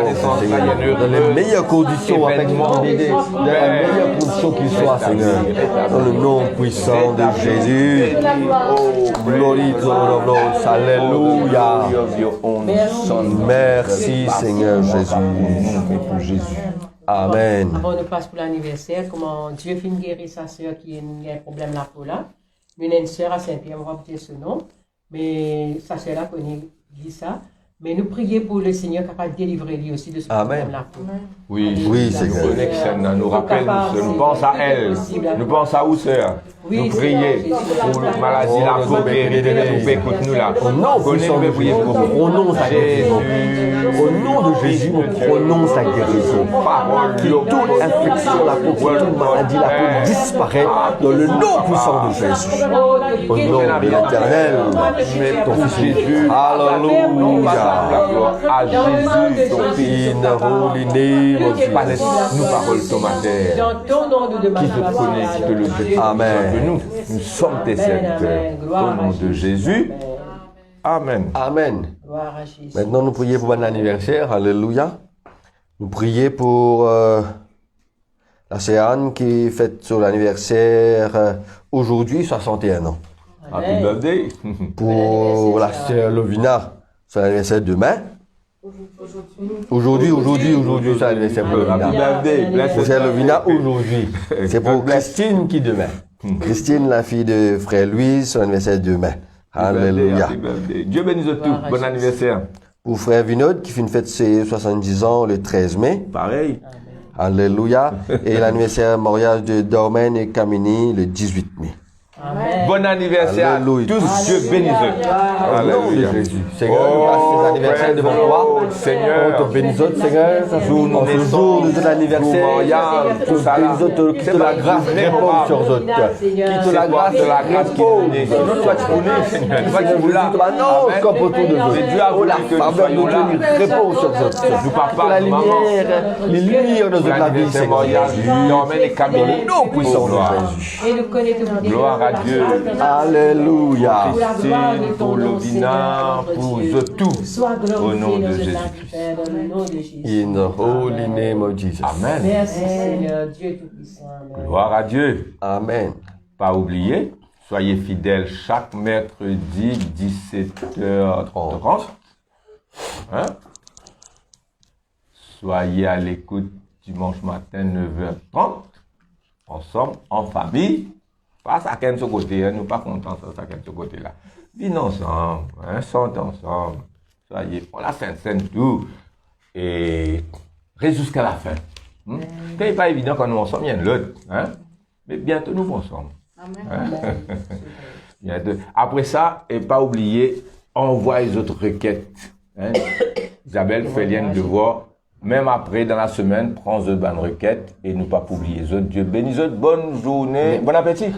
les meilleures conditions, avec dans les meilleures conditions qu'il soit, Seigneur. Dans le nom puissant de Jésus. Glory to the Lord, alléluia. Merci Seigneur Jésus. Amen. Avant de passer pour l'anniversaire, comment Dieu finit guérir sa sœur qui a un problème là pour là. Nous avons une sœur à Saint-Pierre, on va vous dire ce nom, mais sa sœur là connaît dit ça. Mais nous prions pour le Seigneur capable de délivrer lui aussi de ce problème-là. Oui, Seigneur. Nous rappelle, nous pensons à elle, nous pensons à où sœur. Nous prions pour la maladie, la peau guérie, écoute-nous là. Au nom puissant de Jésus, nous prononçons la guérison. Au nom de Jésus, nous prononçons la guérison. Que toute infection, la peau, toute maladie, la peau disparaît dans le nom puissant de Jésus. Au nom de l'Éternel, ton fils Jésus. Alléluia. À Jésus, ton fils, In the holy name of Jesus. nous parole tomatère. Dans ton nom, nous Qui demandons te connaît, qui te le dit. Amen. Nous sommes tes serviteurs. Au nom de Jésus. Amen. Amen. Gloire à Jésus. Maintenant, nous prions pour bon anniversaire. Alléluia. Nous prions pour la Céane qui fête son anniversaire aujourd'hui, 61 ans. Happy birthday. Pour la sœur Lovina, son anniversaire demain. Aujourd'hui, son anniversaire pour Happy Lovina. birthday. Pour sœur Lovina, aujourd'hui. C'est pour Christine qui demain. Christine, la fille de frère Louis, son anniversaire demain. Alléluia. Happy birthday. Dieu bénisse tout. Bon anniversaire. Pour frère Vinod qui finit de fête ses 70 ans le 13 mai. Pareil. Alléluia. Et l'anniversaire mariage de Dormen et Kamini le 18 mai. Amen. Bon anniversaire Alléluia. à tous. Dieu bénisse. Au nom de Jésus. Seigneur, nous passons ces anniversaires devant toi. Seigneur, On te bénisse, Seigneur. En ce jour de ton anniversaire, tout ça là. qui te la grâce répond sur eux. Qui te la grâce répond. Toi tu connais, Seigneur. Toi tu voulais. Non, comme autour de nous. Dieu a Oh, la voulu que nous faveur de soyons là. Dieu répond sur eux. Nous papa, La nous maman. lumière, les lumières de la vie, L'anniversaire Seigneur. mariage, Dormen et Camille. Nom puissant de Jésus. Et nous connaissons Gloire à à Dieu. Alléluia. Pour la gloire de Christine, ton pour nom, Lovina, Seigneur, notre pour Dieu. eux tous. Sois Au nom glorifié de dans notre Jésus-Christ. Père, dans le nom de Jésus. In the holy Amen. name of Jesus. Amen. Merci Seigneur, Dieu Tout-Puissant. Amen. Gloire à Dieu. Amen. Pas oublier, soyez fidèles chaque mercredi 17h30. Hein? Soyez à l'écoute dimanche matin 9h30. Ensemble, en famille. Pas chacun de ce côté, hein? Nous pas contents de chacun de ce côté-là. Dînons ensemble, hein? Chantez ensemble. Soyez, on la scène tout. Et reste jusqu'à la fin. C'est pas évident quand nous ensemble, il y a l'autre. Hein? Mais bientôt nous ensemble. Amen. Bientôt. Après ça, et pas oublier, envoie les autres requêtes. Hein? Isabelle fait lien de devoir. Même après, dans la semaine, prends les bonnes requêtes et ne pas oublier les autres. Dieu bénisse les autres. Bonne journée. Bon appétit.